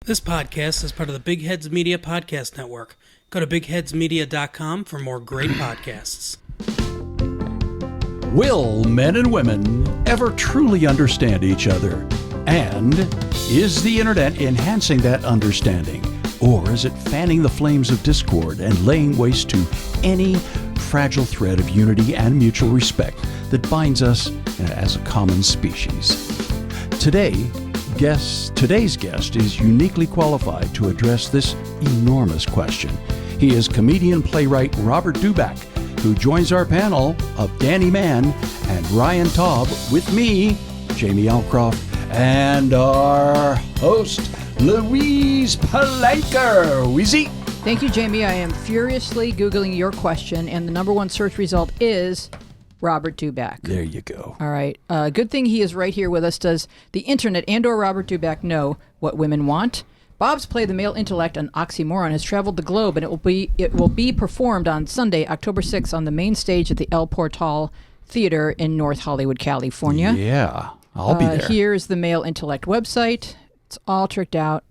This podcast is part of the Big Heads Media Podcast Network. Go to bigheadsmedia.com for more great podcasts. Will men and women ever truly understand each other? And is the internet enhancing that understanding? Or is it fanning the flames of discord and laying waste to any fragile thread of unity and mutual respect that binds us as a common species? Today's guest is uniquely qualified to address this enormous question. He is comedian playwright Robert Dubac, who joins our panel of Danny Mann and Ryan Tabb with me, Jamie Alcroft, and our host, Louise Palanker. Wheezy. Thank you, Jamie. I am furiously Googling your question, and the number one search result is Robert Dubac. There you go. All right. Good thing he is right here with us. Does the internet and or Robert Dubac know what women want? Bob's play, The Male Intellect, on Oxymoron, has traveled the globe, and it will be performed on Sunday, October 6th, on the main stage at the El Portal Theater in North Hollywood, California. Yeah, I'll be there. Here's the Male Intellect website. It's all tricked out.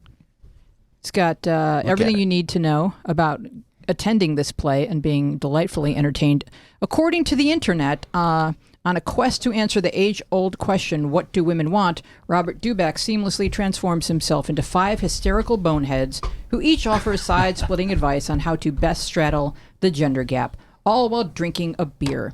It's got everything you need to know about attending this play and being delightfully entertained. According to the internet, on a quest to answer the age-old question, what do women want, Robert Dubac seamlessly transforms himself into 5 hysterical boneheads who each offer side-splitting advice on how to best straddle the gender gap, all while drinking a beer.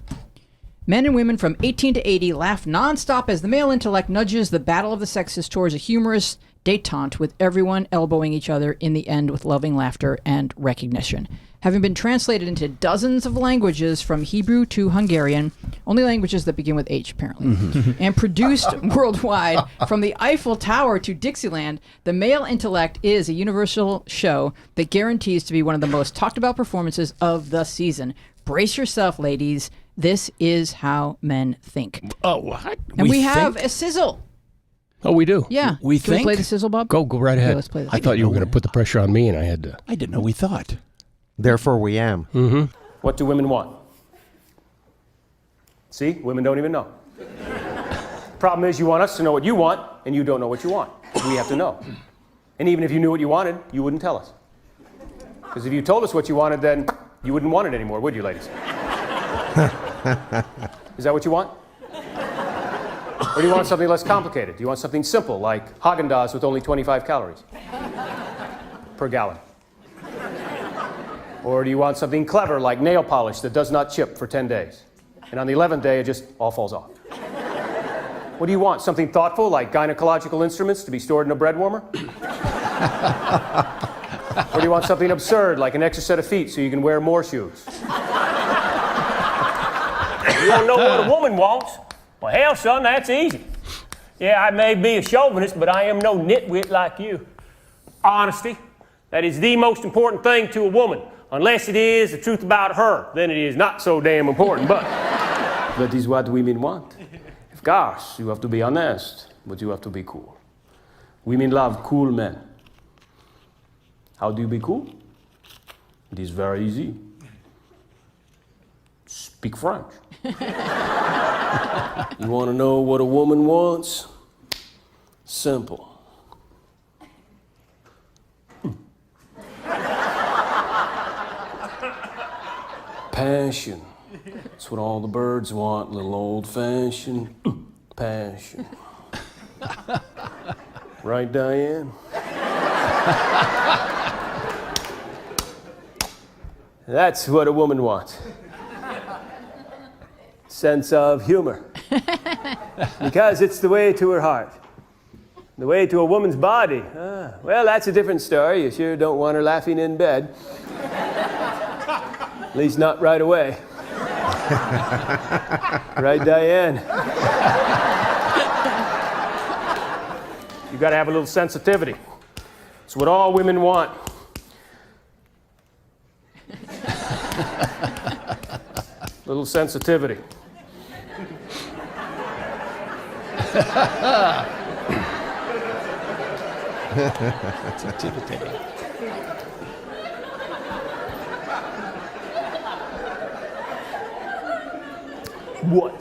Men and women from 18 to 80 laugh nonstop as the Male Intellect nudges the battle of the sexes towards a humorous détente, with everyone elbowing each other in the end with loving laughter and recognition. Having been translated into dozens of languages from Hebrew to Hungarian, only languages that begin with H, apparently, and produced worldwide from the Eiffel Tower to Dixieland, The Male Intellect is a universal show that guarantees to be one of the most talked about performances of the season. Brace yourself, ladies. This is how men think. Oh, what? And we have a sizzle. Oh, we do? Yeah. We Can we think? play the sizzle, Bob? Go right ahead. Okay, let's play this. I thought you were going to put the pressure on me, and I had to. I didn't know we thought. Therefore we am. Mm-hmm. What do women want? See, women don't even know. Problem is, you want us to know what you want, and you don't know what you want. We have to know. And even if you knew what you wanted, you wouldn't tell us. Because if you told us what you wanted, then you wouldn't want it anymore, would you, ladies? Is that what you want? Or do you want something less complicated? Do you want something simple, like Haagen-Dazs with only 25 calories per gallon? Or do you want something clever, like nail polish that does not chip for 10 days? And on the 11th day, it just all falls off. What do you want? Something thoughtful, like gynecological instruments to be stored in a bread warmer? Or do you want something absurd, like an extra set of feet so you can wear more shoes? You don't know what a woman wants? Well, hell, son, that's easy. Yeah, I may be a chauvinist, but I am no nitwit like you. Honesty. That is the most important thing to a woman. Unless it is the truth about her, then it is not so damn important, but... That is what women want. Of course, you have to be honest, but you have to be cool. Women love cool men. How do you be cool? It is very easy. Speak French. You want to know what a woman wants? Simple. Passion. That's what all the birds want, little old-fashioned passion. Right, Diane? That's what a woman wants. Sense of humor. Because it's the way to her heart. The way to a woman's body. Well, that's a different story. You sure don't want her laughing in bed. At least not right away. Right, Diane? You gotta have a little sensitivity. It's what all women want. Little sensitivity. Sensitivity. What?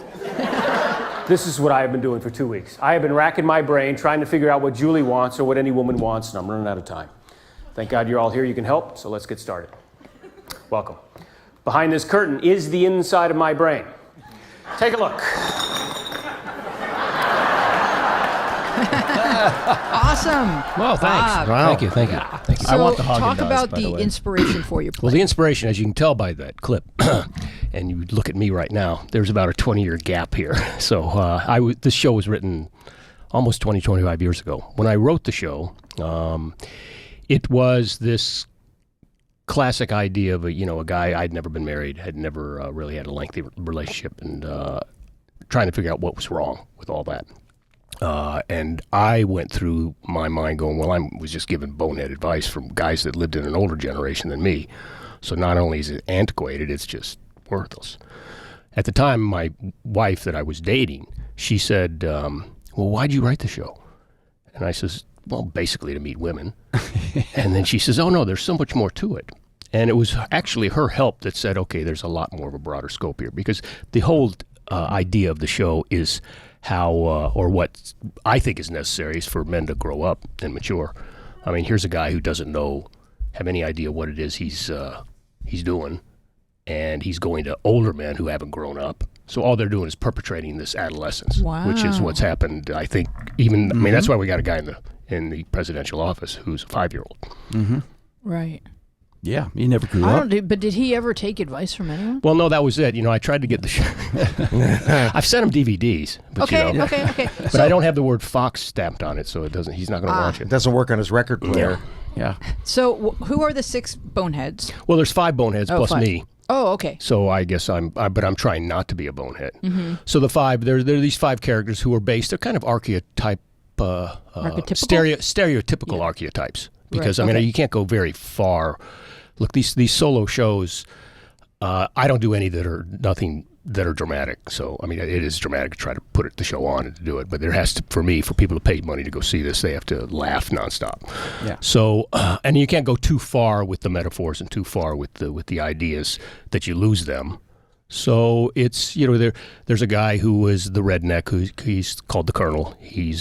This is what I have been doing for 2 weeks. I have been racking my brain trying to figure out what Julie wants or what any woman wants, and I'm running out of time. Thank God you're all here. You can help, so let's get started. Welcome. Behind this curtain is the inside of my brain. Take a look. Awesome. Well, thanks. Bob. Wow. Thank you. Thank you. So I want the Haagen-Dazs, talk about by the way. inspiration for your play. Well, the inspiration, as you can tell by that clip, and you look at me right now, there's about a 20-year gap here. So this show was written almost 25 years ago. When I wrote the show, it was this classic idea of a guy. I'd never been married, had never really had a lengthy relationship, and trying to figure out what was wrong with all that. And I went through my mind going, well, I was just given bonehead advice from guys that lived in an older generation than me. So not only is it antiquated, it's just worthless. At the time, my wife that I was dating, she said, well, why'd you write the show? And I says, well, basically to meet women. And then she says, oh, no, there's so much more to it. And it was actually her help that said, okay, there's a lot more of a broader scope here. Because the whole idea of the show is how, or what I think is necessary is for men to grow up and mature. I mean, here's a guy who doesn't have any idea what it is he's doing, and he's going to older men who haven't grown up. So all they're doing is perpetrating this adolescence, which is what's happened. I think I mean, that's why we got a guy in the presidential office who's a 5-year-old. Mm-hmm. Right. Yeah, he never grew I up. don't. But did he ever take advice from anyone? Well, no, that was it. I tried to get the show. I've sent him DVDs. But, Okay. But I don't have the word Fox stamped on it, so it doesn't. He's not going to watch It it. doesn't work on his record player. Yeah. So who are the 6 boneheads? Well, there's 5 boneheads plus 5. me. Oh, okay. So I guess but I'm trying not to be a bonehead. Mm-hmm. So there are these 5 characters who are based. They're kind of stereotypical archetypes. Because you can't go very far. Look, these solo shows, I don't do any that are dramatic. So it is dramatic to try to put the show on and to do it. But there has to, for people to pay money to go see this, they have to laugh nonstop. Yeah. So and you can't go too far with the metaphors and too far with the ideas that you lose them. So it's there's a guy who is the redneck he's called the Colonel. He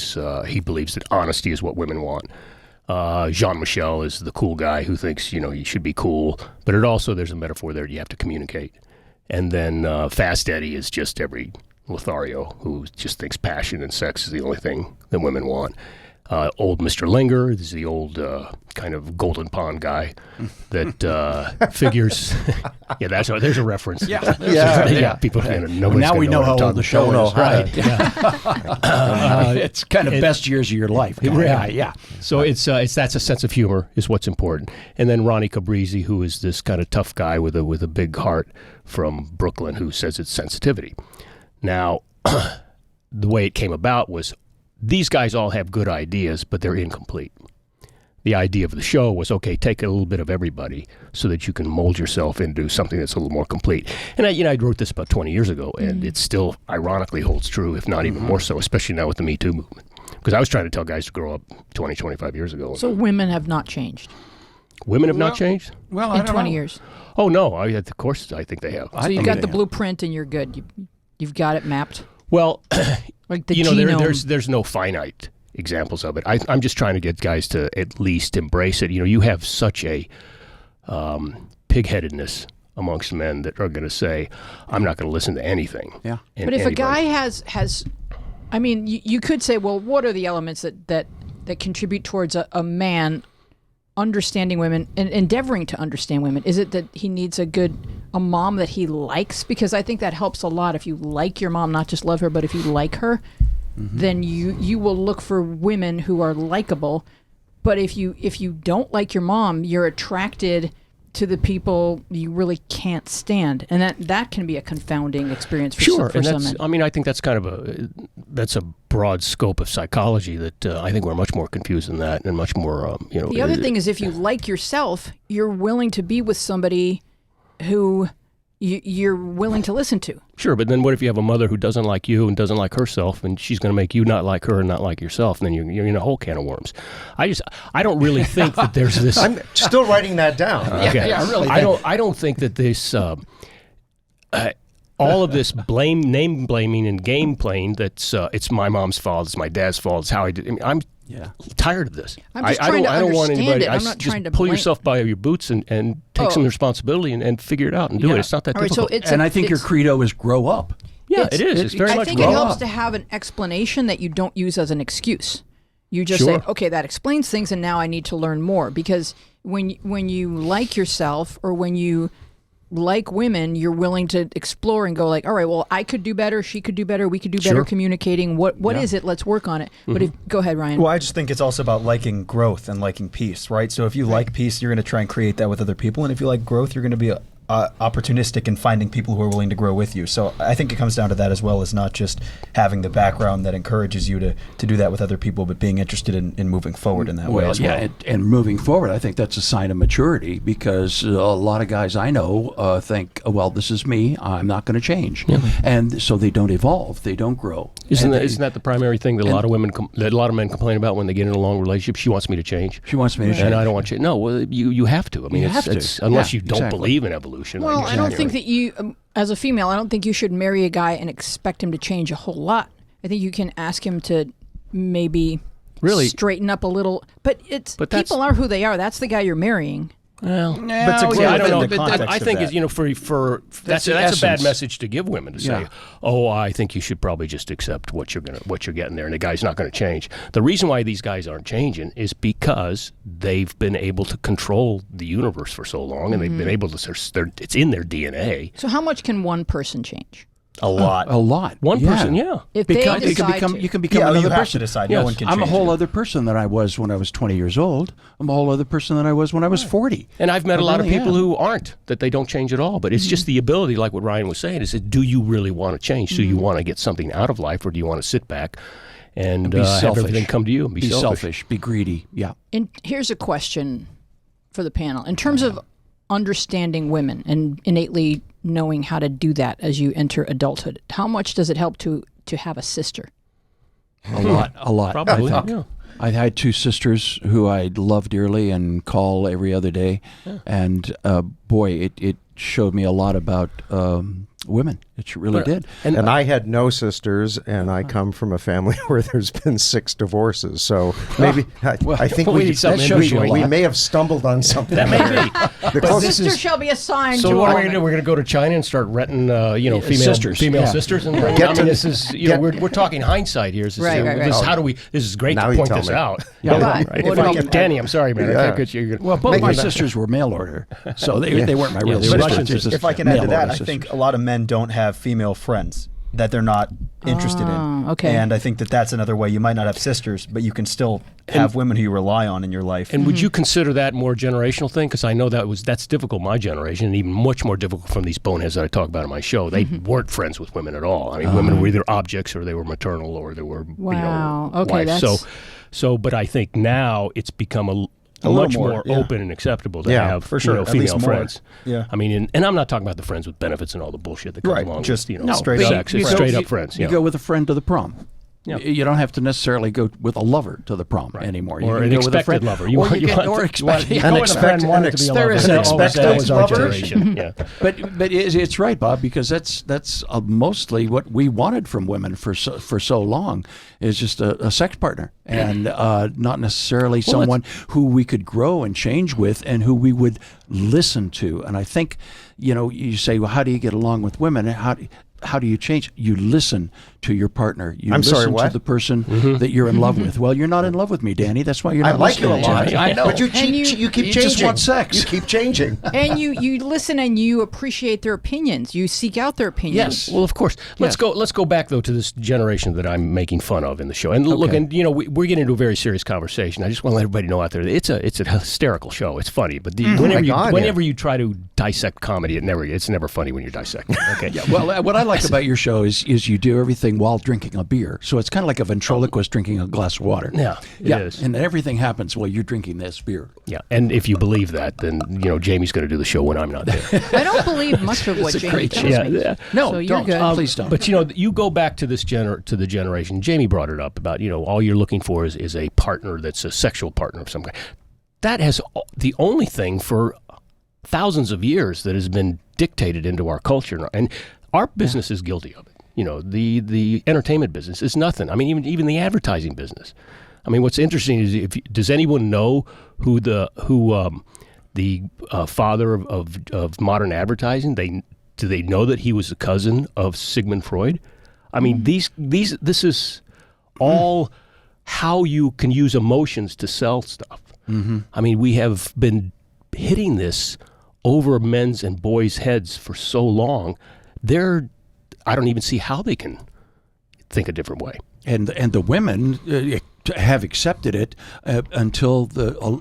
believes that honesty is what women want. Jean-Michel is the cool guy who thinks, you should be cool. But there's a metaphor there. You have to communicate. And then Fast Eddie is just every Lothario who just thinks passion and sex is the only thing that women want. Old Mr. Linger is the old kind of Golden Pond guy that figures. Yeah, there's a reference. Yeah. People now we know how old the show is. Right. It's kind of best years of your life. Yeah. So that's a sense of humor is what's important. And then Ronnie Cabrizi, who is this kind of tough guy with a big heart from Brooklyn, who says it's sensitivity. Now, the way it came about was these guys all have good ideas, but they're incomplete. The idea of the show was, okay, take a little bit of everybody so that you can mold yourself into something that's a little more complete. And I wrote this about 20 years ago, and it still ironically holds true, if not even more so, especially now with the Me Too movement. Because I was trying to tell guys to grow up 20, 25 years ago. So women have not changed Women have not changed? Well, in 20 years. Oh, no. Of course, I think they have. So you've got the blueprint and you're good. You've got it mapped. Well, like the genome. there's no finite examples of it. I'm just trying to get guys to at least embrace it. You have such a pig-headedness amongst men that are going to say, I'm not going to listen to anything. Yeah. But if a guy has you could say, well, what are the elements that contribute towards a man understanding women and endeavoring to understand women? Is it that he needs a mom that he likes? Because I think that helps a lot. If you like your mom, not just love her, but if you like her, then you will look for women who are likable. But if you don't like your mom, you're attracted to the people you really can't stand, and that can be a confounding experience for some men. I think that's kind of that's a broad scope of psychology that I think we're much more confused than that, and much more The other thing is, if you like yourself, you're willing to be with somebody who you're willing to listen to. Sure, but then what if you have a mother who doesn't like you and doesn't like herself, and she's going to make you not like her and not like yourself, and then you're in a whole can of worms. I don't really think that there's this. I'm still writing that down. Okay. Yeah, really. I don't think that this. all of this name blaming and game playing. That's it's my mom's fault. It's my dad's fault. It's how I did. I mean, I'm tired of this. I'm just trying to I don't want understand anybody. it. I'm not just trying to pull blame. yourself by your boots and take some responsibility and figure it out and do it. It's not that All right, difficult. so it's And I think your credo is grow up. Yeah, it is. It's very I much think it grow helps up. to have an explanation that you don't use as an excuse. You just Sure. say, okay, that explains things, and now I need to learn more. Because when you like yourself or when you like women, you're willing to explore and go like, all right, well, I could do better, she could do better, we could do better Sure. communicating. What is it? Let's work on it. But go ahead, Ryan. Well, I just think it's also about liking growth and liking peace, right? So if you like peace, you're going to try and create that with other people. And if you like growth, you're going to be opportunistic in finding people who are willing to grow with you. So I think it comes down to that as well, as not just having the background that encourages you to do that with other people, but being interested in moving forward in that way as well. And moving forward, I think that's a sign of maturity, because a lot of guys I know think, well, this is me, I'm not going to change. And so they don't evolve, they don't grow. Isn't that the primary thing that a lot of men complain about when they get in a long relationship? She wants me to change. She wants me to change. And I don't want to change. No, well, you have to. I mean, You have to. unless Yeah, you don't exactly. believe in evolution. Well, I don't think that you, as a female, I don't think you should marry a guy and expect him to change a whole lot. I think you can ask him to maybe Really straighten up a little. But people are who they are. That's the guy you're marrying. Well, But to grow I don't within know. the context I of think that. it's, for that's the a bad essence. message to give women to say, oh, I think you should probably just accept what you're getting there, and the guy's not going to change. The reason why these guys aren't changing is because they've been able to control the universe for so long, and they've been able to. It's in their DNA. So how much can one person change? A lot. A lot. One person, yeah. If Because they decide you can become Yeah, another you have person. to decide. Yes. No one can I'm a change whole you. other person than I was when I was 20 years old. I'm a whole other person than I was when I was 40. And I've met a lot of really people am. who aren't, that they don't change at all. But it's just the ability, like what Ryan was saying, is that do you really want to change? Do you want to get something out of life, or do you want to sit back and Be have selfish. everything come to you and be selfish. Be greedy. Yeah. And here's a question for the panel. In terms of understanding women and innately knowing how to do that as you enter adulthood, how much does it help to have a sister? A lot. Probably, I think. yeah. I had two sisters who I love dearly and call every other day. And boy, it showed me a lot about women. It really did. And I had no sisters, and I come from a family where there's been 6 divorces. So maybe I think we need something we may have stumbled on something. That may be. The A closest sister shall be assigned So to what a are we going to do? woman. We're going to go to China and start renting, female sisters. female Yeah. sisters. And this is, we're talking hindsight here. This is, Right. This is how do we? This is great Now to you point tell this me. out. Yeah. Right. Right. What If I do you- can, Danny, I'm sorry, man. Yeah. I think you're Well, both Make my it better. sisters were mail order, so they weren't my real they were sisters. Russian They're sisters. just If I can add to mail that, order I think sisters. a lot of men don't have female friends that they're not interested in. okay. And I think that's another way. You might not have sisters, but you can still have women who you rely on in your life. And would you consider that more generational thing? Because I know that's difficult in my generation, and even much more difficult from these boneheads that I talk about in my show. They weren't friends with women at all. I mean, women were either objects, or they were maternal, or they were Wow. Okay, wives. that's- So, but I think now it's become a little much more, more yeah. open and acceptable to Yeah, have for sure. At female least more. friends. Yeah. I mean, and I'm not talking about the friends with benefits and all the bullshit that comes Right, along just with, no, straight sex. up It's friends. straight up friends. You yeah. go with a friend to the prom. Yeah. You don't have to necessarily go with a lover to the prom anymore. You Or can an go with a expected friend. lover. Or you can- or expected. You go with a friend wanted to be a lover. an That was expected our lover? generation. Yeah. But it's right, Bob, because that's mostly what we wanted from women for so long, is just a sex partner, and not necessarily someone who we could grow and change with, and who we would listen to. And I think, you say, well, how do you get along with women? How do you change? You listen to your partner. You I'm listen sorry, to what? the person that you're in love with. Well, you're not in love with me, Danny. That's why you're I not like you a listening to lot. me. I know. But you And keep you changing. just want sex. You keep changing. And you listen and you appreciate their opinions. You seek out their opinions. Yes. Well, of course. Let's go back though to this generation that I'm making fun of in the show. And look, and we're getting into a very serious conversation. I just want to let everybody know out there that it's a hysterical show. It's funny, but whenever you try to dissect comedy, it's never funny when you're dissecting. Okay. Yeah, well, what I like about your show is you do everything while drinking a beer. So it's kind of like a ventriloquist drinking a glass of water. Yeah, it is. And everything happens while you're drinking this beer. Yeah, and if you believe that, then Jamie's going to do the show when I'm not there. I don't believe much of what It's a Jamie great tells show. me. Yeah. No, So you're don't. good. Please don't. But you go back to this to the generation. Jamie brought it up about all you're looking for is a partner that's a sexual partner of some kind. That has the only thing for thousands of years that has been dictated into our culture. And our business is guilty of it. You know, the entertainment business is nothing. I mean, even the advertising business. I mean, what's interesting is does anyone know who the father of modern advertising? Do they know that he was the cousin of Sigmund Freud? I mean, this is all how you can use emotions to sell stuff. I mean, we have been hitting this over men's and boys' heads for so long. I don't even see how they can think a different way. And the women have accepted it until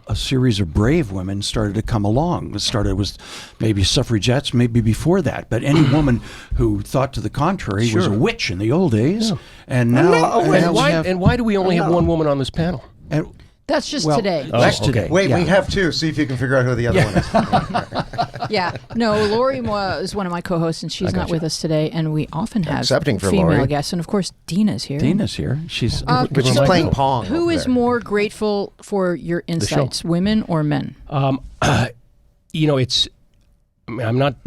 a series of brave women started to come along. It started with maybe suffragettes, maybe before that. But any woman who thought to the contrary was a witch in the old days. And now, why do we only have one woman on this panel? That's just today. That's today. Wait, we have two. See if you can figure out who the other one is. Yeah. No, Lori is one of my co-hosts, and she's not with us today. And we often have Excepting for female Lori. guests. And, of course, Dina's here. Dina's here. She's But she's playing Pong. Who over is there. more grateful for your insights, women or men? You know, I'm not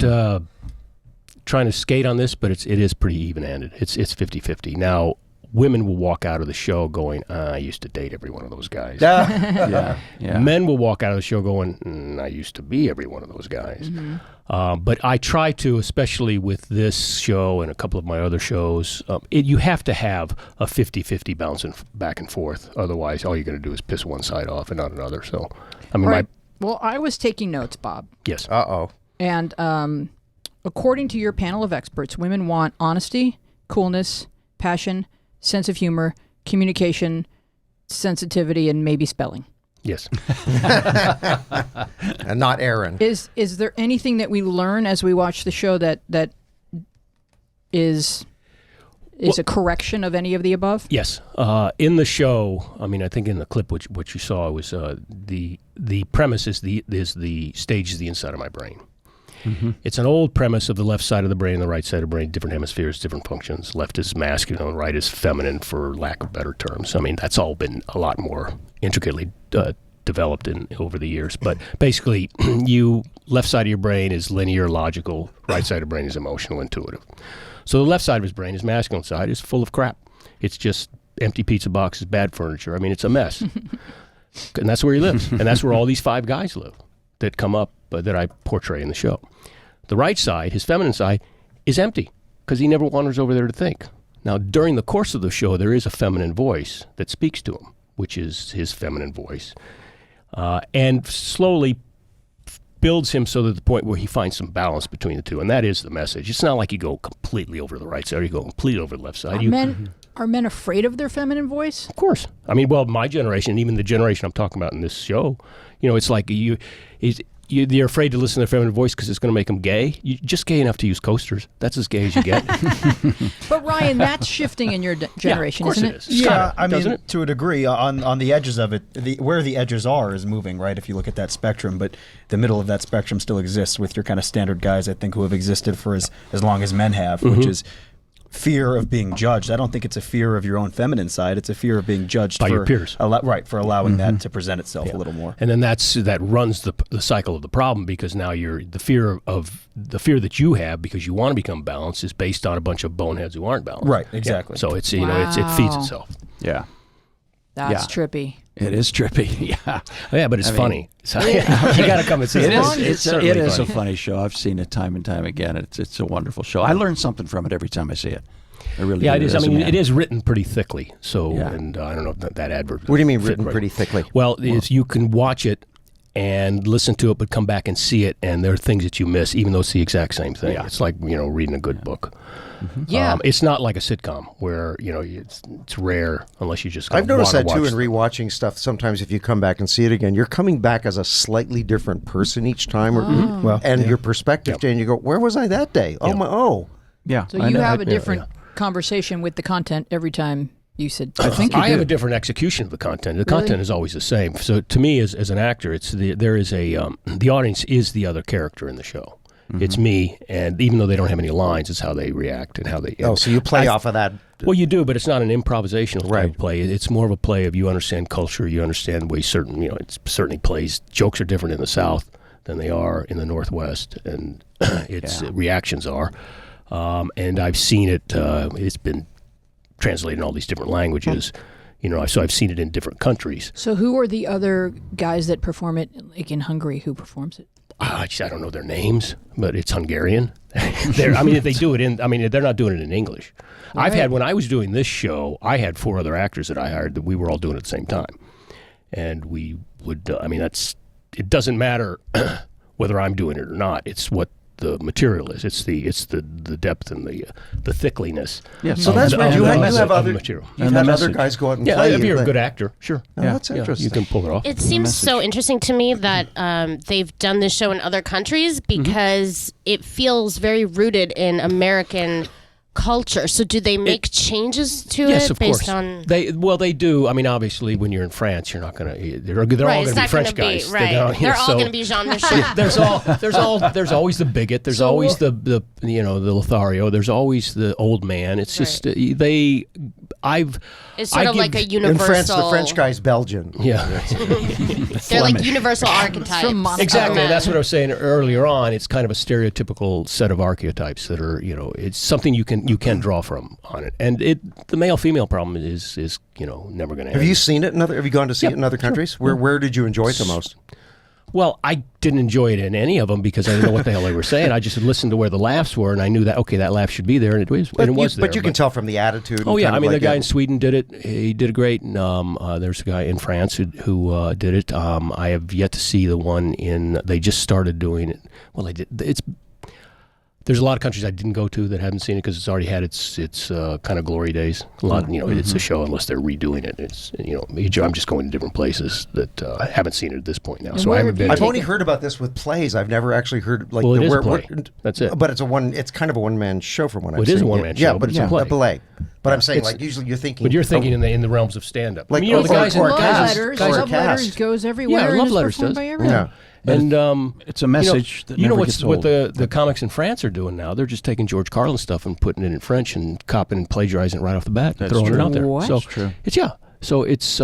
trying to skate on this, but it is pretty even-handed. It's 50-50. Now, women will walk out of the show going, I used to date every one of those guys. yeah. Men will walk out of the show going, I used to be every one of those guys. But I try to, especially with this show and a couple of my other shows, you have to have a 50-50 bouncing back and forth. Otherwise, all you're going to do is piss one side off and not another. So, I mean, Well, I was taking notes, Bob. Yes. Uh-oh. And according to your panel of experts, women want honesty, coolness, passion, sense of humor, communication, sensitivity, and maybe spelling. Yes. And not Aaron. Is there anything that we learn as we watch the show that is a correction of any of the above? Yes. In the show, I mean, I think in the clip which you saw was the premise is the stage is the inside of my brain. It's an old premise of the left side of the brain and the right side of the brain, different hemispheres, different functions. Left is masculine, right is feminine, for lack of better terms. I mean, that's all been a lot more intricately developed over the years. But basically, left side of your brain is linear, logical. Right side of the brain is emotional, intuitive. So the left side of his brain, his masculine side, is full of crap. It's just empty pizza boxes, bad furniture. I mean, it's a mess. And that's where he lives. And that's where all these 5 guys live that come up that I portray in the show. The right side, his feminine side, is empty because he never wanders over there to think. Now, during the course of the show, there is a feminine voice that speaks to him, which is his feminine voice, and slowly builds him so that the point where he finds some balance between the two, and that is the message. It's not like you go completely over to the right side or you go completely over the left side. Are men afraid of their feminine voice? Of course. I mean, well, my generation, and even the generation I'm talking about in this show, it's like you're afraid to listen to their feminine voice because it's going to make them gay. You're just gay enough to use coasters. That's as gay as you get. But Ryan, that's shifting in your generation, isn't it? Yeah, I mean, to a degree, on the edges of it, where the edges are is moving, right? If you look at that spectrum, but the middle of that spectrum still exists with your kind of standard guys, I think, who have existed for as long as men have, which is fear of being judged. I don't think it's a fear of your own feminine side. It's a fear of being judged by your peers. For allowing that to present itself a little more. And then that runs the cycle of the problem, because now the fear that you have because you want to become balanced is based on a bunch of boneheads who aren't balanced. Right, exactly. Yeah. So it's it feeds itself. Yeah. That's trippy. It is trippy. Yeah. Yeah, but it's funny. So, you got to come and see it. It is a funny show. I've seen it time and time again. It's a wonderful show. I learn something from it every time I see it. I really do. It is. I mean, it is written pretty thickly. So, and I don't know if that advert. What do you mean written pretty thickly? Well, you can watch it and listen to it, but come back and see it, and there are things that you miss, even though it's the exact same thing. Yeah. It's like reading a good book. Yeah, it's not like a sitcom where it's rare unless you just. I've noticed that too in rewatching stuff. Sometimes if you come back and see it again, you're coming back as a slightly different person each time, your perspective change. You go, where was I that day? Yeah. So you have a different conversation with the content every time. You said, I think I have a different execution of the content. The content is always the same. So to me, as an actor, the audience is the other character in the show. It's me, and even though they don't have any lines, it's how they react and how they. So you play off of that. Well, you do, but it's not an improvisational type of play. It's more of a play of you understand culture, you understand the way certain. It certainly plays. Jokes are different in the South than they are in the Northwest, and its reactions are. And I've seen it. It's been translated in all these different languages. So I've seen it in different countries. So who are the other guys that perform it, like in Hungary? Who performs it? I don't know their names, but it's Hungarian. If they do it they're not doing it in English. Right. When I was doing this show, I had 4 other actors that I hired that we were all doing it at the same time. And we would, it doesn't matter whether I'm doing it or not. It's what the material is. It's the depth and the thickliness. Yeah. So that's right. You have other material. You've had other guys go out and play. If you're a good actor, sure. That's interesting. You can pull it off. It seems so interesting to me that they've done this show in other countries because it feels very rooted in American culture. So do they make changes to yes, it of based course. on? They do. Obviously, when you're in France, you're not going to. They're all going to be French guys. They're all going to be Jean Michel. There's always the bigot. There's always the Lothario. There's always the old man. It's just It's sort of like a universal. In France, the French guy's Belgian. Yeah. They're like universal archetypes. Exactly. That's what I was saying earlier on. It's kind of a stereotypical set of archetypes that are, it's something you can draw from on it. And the male-female problem is never going to end. Have you seen it have you gone to see it in other countries? Sure. Where did you enjoy it the most? Well, I didn't enjoy it in any of them because I didn't know what the hell they were saying. I just listened to where the laughs were, and I knew that, okay, that laugh should be there, and it was there. But you can tell from the attitude. Oh, yeah. The guy in Sweden did it. He did it great. And there's a guy in France who did it. I have yet to see the one they just started doing it. Well, they did. There's a lot of countries I didn't go to that haven't seen it because it's already had its kind of glory days. A lot, it's a show unless they're redoing it. It's I'm just going to different places that I haven't seen it at this point now. So I haven't been. I've only heard about this with plays. I've never actually heard it is a play. That's it. But it's kind of a one-man show from what I've seen. It is a one-man show. Yeah, but it's a play. But I'm saying, usually you're thinking. But you're thinking in the realms of stand-up. Like Love Letters goes everywhere. Yeah, Love Letters does. By yeah. And it's a message that never gets old. What the comics in France are doing now? They're just taking George Carlin stuff and putting it in French and copying and plagiarizing it right off the bat and throwing it out there. What? So that's true. It's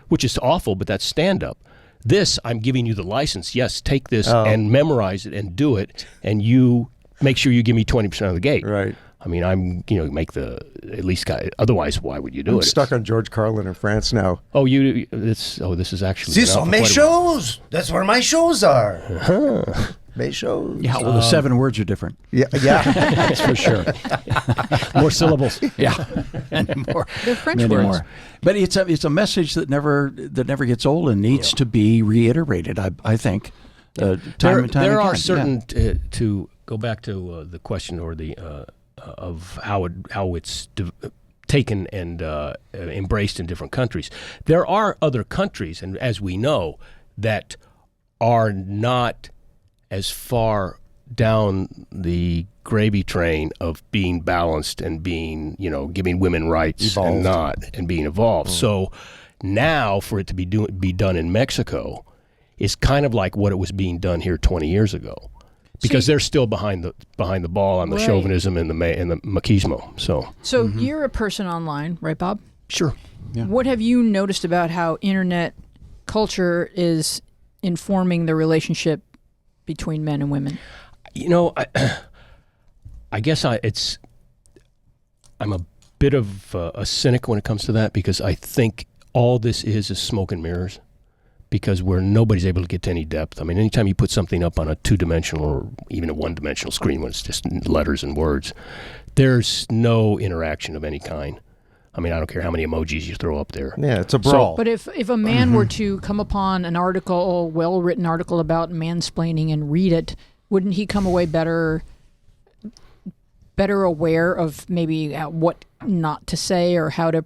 which is awful, but that's stand-up. This, I'm giving you the license. Yes, take this and memorize it and do it, and you make sure you give me 20% of the gate. Right. I'm make the at least guy. Otherwise, why would you do it? I'm stuck on George Carlin in France now. Oh, this is actually. These are mes shows. That's where my shows are. Mes shows. Yeah, well, the 7 words are different. Yeah, that's for sure. More syllables. Yeah, and more. They're French words. More. But it's a message that never gets old and needs to be reiterated. I think. Time and time there again. are certain to go back to the question or the. Of how it's taken and embraced in different countries. There are other countries, and as we know, that are not as far down the gravy train of being balanced and being, giving women rights and being evolved. So now for it to be done in Mexico is kind of like what it was being done here 20 years ago. Because they're still behind the ball on the chauvinism and the machismo. So you're a person online, right, Bob? Sure. Yeah. What have you noticed about how internet culture is informing the relationship between men and women? I guess I'm a bit of a cynic when it comes to that because I think all this is smoke and mirrors. Because nobody's able to get to any depth. Anytime you put something up on a 2-dimensional or even a 1-dimensional screen when it's just letters and words, there's no interaction of any kind. I don't care how many emojis you throw up there. Yeah, it's a brawl. But if a man were to come upon an article, a well-written article about mansplaining and read it, wouldn't he come away better aware of maybe what not to say or how to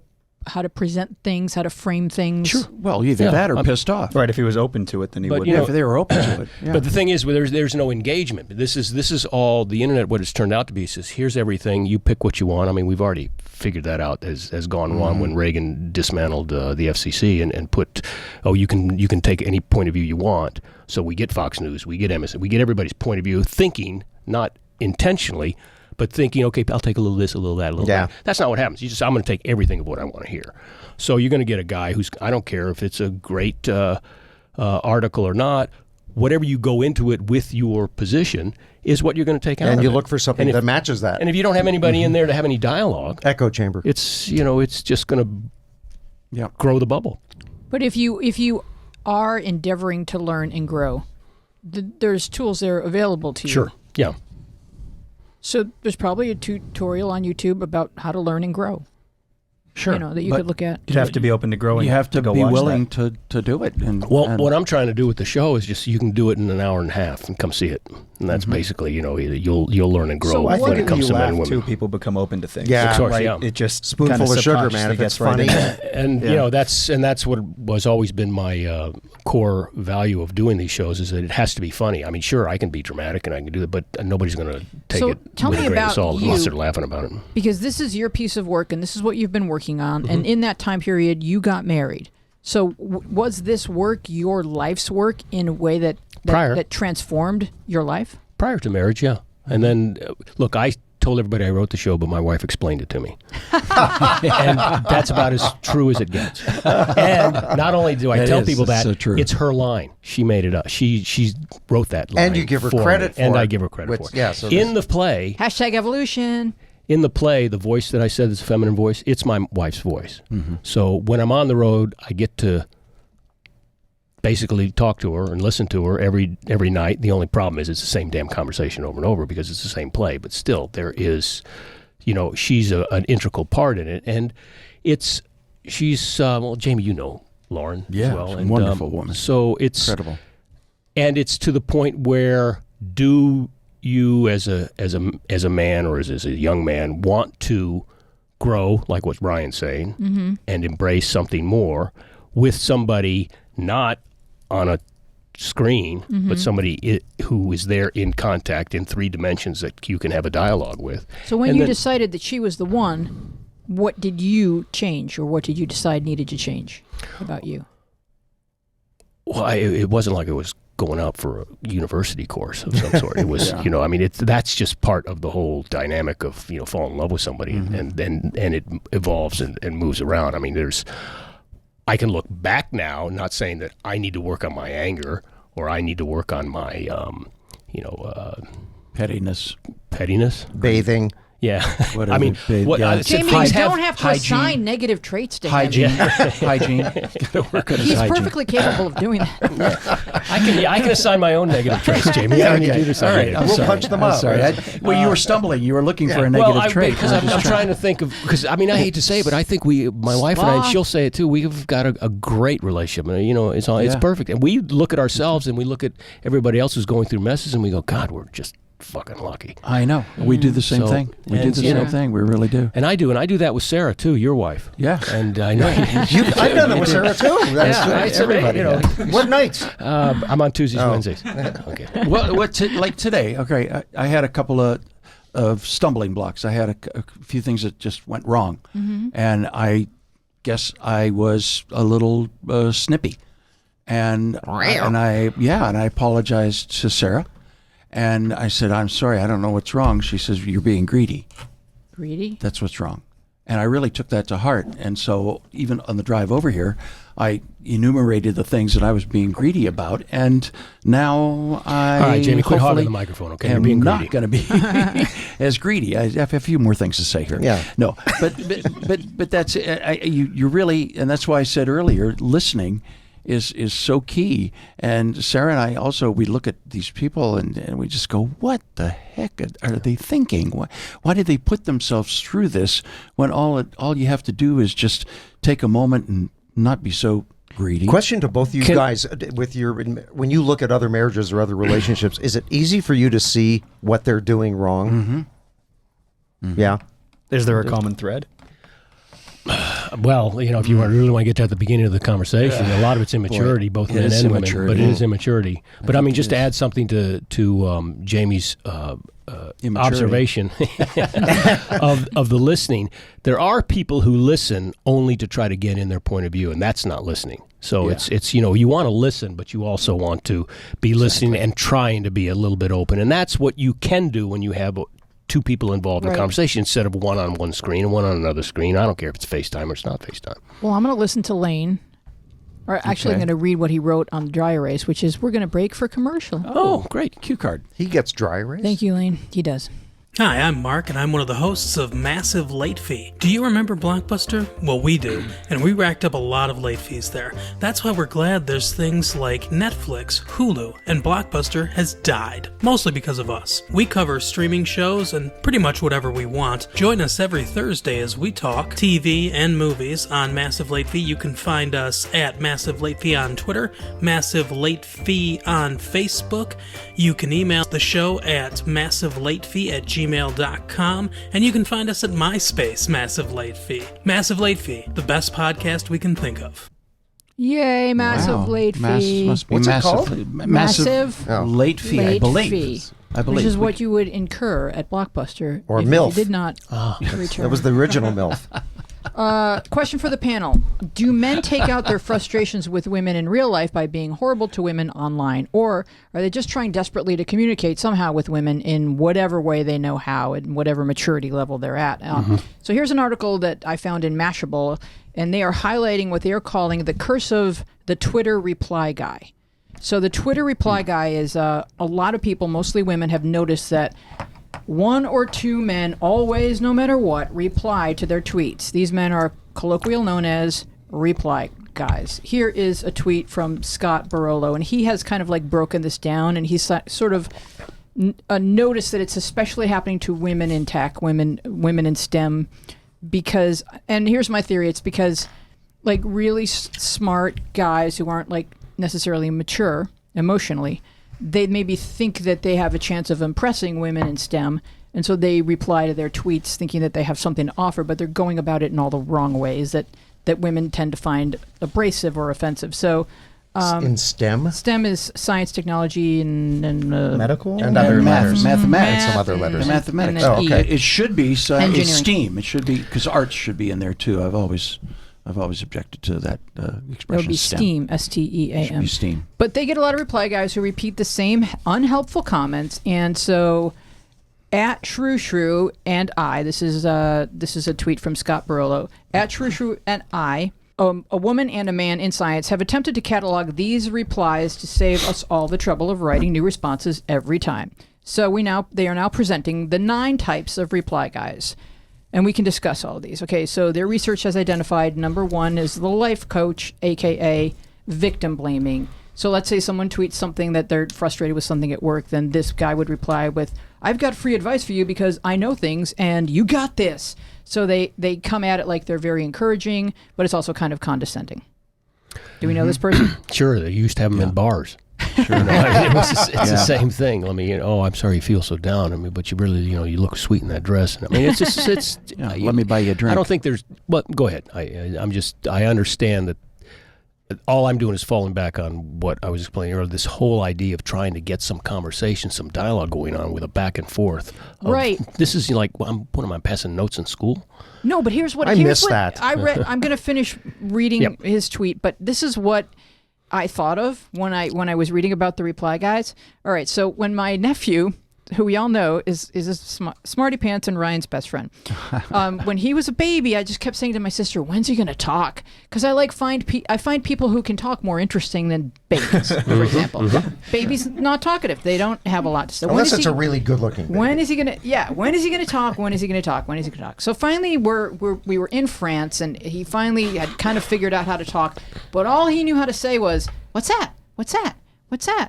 present things, how to frame things? Sure. Well, either that or pissed off. Right. If he was open to it, then he would. If they were open to it. Yeah. But the thing is, there's no engagement. This is all the internet. What it's turned out to be is here's everything. You pick what you want. We've already figured that out as gone on when Reagan dismantled the FCC and put, you can take any point of view you want. So we get Fox News, we get MSN, we get everybody's point of view, thinking not intentionally. But thinking, okay, I'll take a little this, a little that, a little that. That's not what happens. I'm going to take everything of what I want to hear. So you're going to get a guy I don't care if it's a great article or not, whatever you go into it with your position is what you're going to take out. And of you it. look for something that matches that. And if you don't have anybody in there to have any dialogue, echo chamber. It's it's just going to grow the bubble. But if you are endeavoring to learn and grow, there's tools there available to you. Sure. Yeah. So there's probably a tutorial on YouTube about how to learn and grow. Sure. That you could look at. You'd have to be open to growing. You have to go be watch willing that. to do it. And what I'm trying to do with the show is just you can do it in an hour and a half and come see it, and that's basically you'll learn and grow So I when think it if course you to men laugh and women. too, people become open to things. Yeah, of course, right. yeah. It just Spoonful kinda of sugar, man. If subconsciously it's gets right funny. in there. And that's what was always been my core value of doing these shows is that it has to be funny. I mean, sure, I can be dramatic and I can do that, but nobody's going to take So it tell with me a grain of about salt you. unless they're laughing about it. Because this is your piece of work and this is what you've been working on. And in that time period, you got married. So was this work your life's work in a way that transformed your life? Prior to marriage, yeah. And then, look, I told everybody I wrote the show, but my wife explained it to me. And that's about as true as it gets. And not only do I tell people that, so true. it's her line. She made it up. She wrote that line. And you give her for credit me, for and it. I give her credit for it. Yeah, so in the play, #evolution. in the play, the voice that I said is a feminine voice, it's my wife's voice. So when I'm on the road, I get to basically talk to her and listen to her every night. The only problem is it's the same damn conversation over and over because it's the same play. But still, there is, she's an integral part in it. And she's, well, Jamie, Lauren as well. she's a And, wonderful woman. So it's Incredible. And it's to the point where do you as a man or as a young man want to grow, like what Ryan's saying, and embrace something more with somebody not on a screen, but somebody who is there in contact in 3 dimensions that you can have a dialogue with. So when you decided that she was the one, what did you change or what did you decide needed to change about you? Well, it wasn't like it was going out for a university course of some sort. It was, that's just part of the whole dynamic of, falling in love with somebody and it evolves and moves around. I mean, I can look back now, not saying that I need to work on my anger or I need to work on my, Pettiness. Bathing. Yeah. Whatever. I mean, Jamie, you don't have to assign negative traits to him. Hygiene. Work on his He's hygiene. perfectly capable of doing that. I can assign my own negative traits, Jamie. I don't need you to assign All right, negative. I'm We'll sorry. punch them I'm out, sorry. right? Well, you were stumbling. You were looking for a negative trait. Because I'm trying to think of, because I hate to say it, but I think my wife and I, and she'll say it too, we've got a great relationship. It's perfect. And we look at ourselves and we look at everybody else who's going through messes and we go, God, we're just fucking lucky. I know. We do the same thing. We do the same thing. We really do. And I do that with Sarah too, your wife. Yeah. And I know I've done it with Sarah too. That's everybody. What nights? I'm on Tuesdays, Wednesdays. Okay. Well, like today, okay, I had a couple of stumbling blocks. I had a few things that just went wrong. And I guess I was a little snippy. And I apologized to Sarah. And I said, I'm sorry, I don't know what's wrong. She says, you're being greedy. Greedy? That's what's wrong. And I really took that to heart. And so even on the drive over here, I enumerated the things that I was being greedy about. And now I all right, Jamie, quit hogging the microphone, okay? You're being not greedy. going to be as greedy. I have a few more things to say here. Yeah. No, but that's you really, and that's why I said earlier, listening is so key. And Sarah and I also, we look at these people and we just go, what the heck are they thinking? Why did they put themselves through this when all you have to do is just take a moment and not be so greedy? Question to both of you guys: when you look at other marriages or other relationships, is it easy for you to see what they're doing wrong? Yeah. Is there a common thread? Well, if you really want to get to at the beginning of the conversation, a lot of it's immaturity, both men and women, but it is immaturity. But I mean, just to add something to Jamie's observation of the listening, there are people who listen only to try to get in their point of view, and that's not listening. So it's you want to listen, but you also want to be listening and trying to be a little bit open, and that's what you can do when you have 2 people involved in a conversation instead of one on one screen and one on another screen. I don't care if it's FaceTime or it's not FaceTime. Well, I'm going to listen to Lane Or actually, I'm going to read what he wrote on the dry erase, which is, we're going to break for commercial. Oh, great. Cue card. He gets dry erase. Thank you, Lane. He does. Hi, I'm Mark, and I'm one of the hosts of Massive Late Fee. Do you remember Blockbuster? Well, we do, and we racked up a lot of late fees there. That's why we're glad there's things like Netflix, Hulu, and Blockbuster has died, mostly because of us. We cover streaming shows and pretty much whatever we want. Join us every Thursday as we talk TV and movies on Massive Late Fee. You can find us at Massive Late Fee on Twitter, Massive Late Fee on Facebook. You can email the show at massivelatefee@gmail.com, and you can find us at MySpace, Massive Late Fee. Massive Late Fee, the best podcast we can think of. Yay, Massive Late Fee. Must be What's it massive, called? Massive late fee, I Late believe. Fee. I believe. Which is what you would incur at Blockbuster Or if MILF. you did not return. That was the original MILF. Question for the panel. Do men take out their frustrations with women in real life by being horrible to women online? Or are they just trying desperately to communicate somehow with women in whatever way they know how and whatever maturity level they're at? So here's an article that I found in Mashable, and they are highlighting what they are calling the curse of the Twitter reply guy. So the Twitter reply guy is a lot of people, mostly women, have noticed that one or two men always, no matter what, reply to their tweets. These men are colloquially known as reply guys. Here is a tweet from Scott Barolo, and he has kind of like broken this down, and he's sort of noticed that it's especially happening to women in tech, women in STEM, because, and here's my theory, it's because like really smart guys who aren't like necessarily mature emotionally, they maybe think that they have a chance of impressing women in STEM, and so they reply to their tweets thinking that they have something to offer, but they're going about it in all the wrong ways that women tend to find abrasive or offensive. So In STEM? STEM is science, technology, and medical? And other letters. Mathematics. And some other letters. Mathematics. And okay. It should be it's Engineering. STEAM. It should be, because arts should be in there too. I've always objected to that expression. It would be STEAM, It should STEAM. be STEAM. But they get a lot of reply guys who repeat the same unhelpful comments, and so at Shrew and I, this is a tweet from Scott Barolo. At Shrew and I, a woman and a man in science have attempted to catalog these replies to save us all the trouble of writing new responses every time. So they are now presenting the 9 types of reply guys. And we can discuss all of these. Okay, so their research has identified number 1 is the life coach, aka victim blaming. So let's say someone tweets something that they're frustrated with something at work, then this guy would reply with, I've got free advice for you because I know things and you got this. So they come at it like they're very encouraging, but it's also kind of condescending. Do we know this person? Sure, they used to have them in bars. Sure, it's the same thing. I mean, I'm sorry you feel so down. I mean, but you really, you look sweet in that dress. And I mean, it's. Let me buy you a drink. I don't think there's. But go ahead. I understand that. All I'm doing is falling back on what I was explaining earlier. This whole idea of trying to get some conversation, some dialogue going on with a back and forth. Right. This is like am I passing notes in school? No, but here's what I missed that. I read. I'm going to finish reading his tweet, but this is what I thought of when I was reading about the reply guys. All right, so when my nephew, who we all know is a smarty pants and Ryan's best friend, when he was a baby, I just kept saying to my sister, "When's he going to talk?" Because I find people who can talk more interesting than babies. For example, babies not talkative; they don't have a lot to say. Unless it's a really good-looking baby. When is he gonna? Yeah, when is he gonna talk? When is he gonna talk? When is he gonna talk? So finally, we were in France, and he finally had kind of figured out how to talk, but all he knew how to say was, "What's that? What's that? What's that?"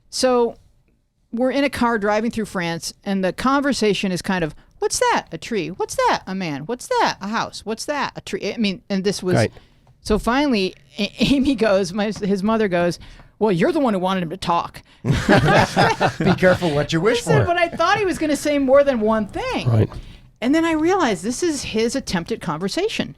So we're in a car driving through France, and the conversation is kind of, "What's that? A tree. What's that? A man. What's that? A house. What's that? A tree." I mean, and this was right. So finally, Amy goes, his mother goes, "Well, you're the one who wanted him to talk." Be careful what you wish for. But I thought he was going to say more than one thing. Right. And then I realized this is his attempt at conversation,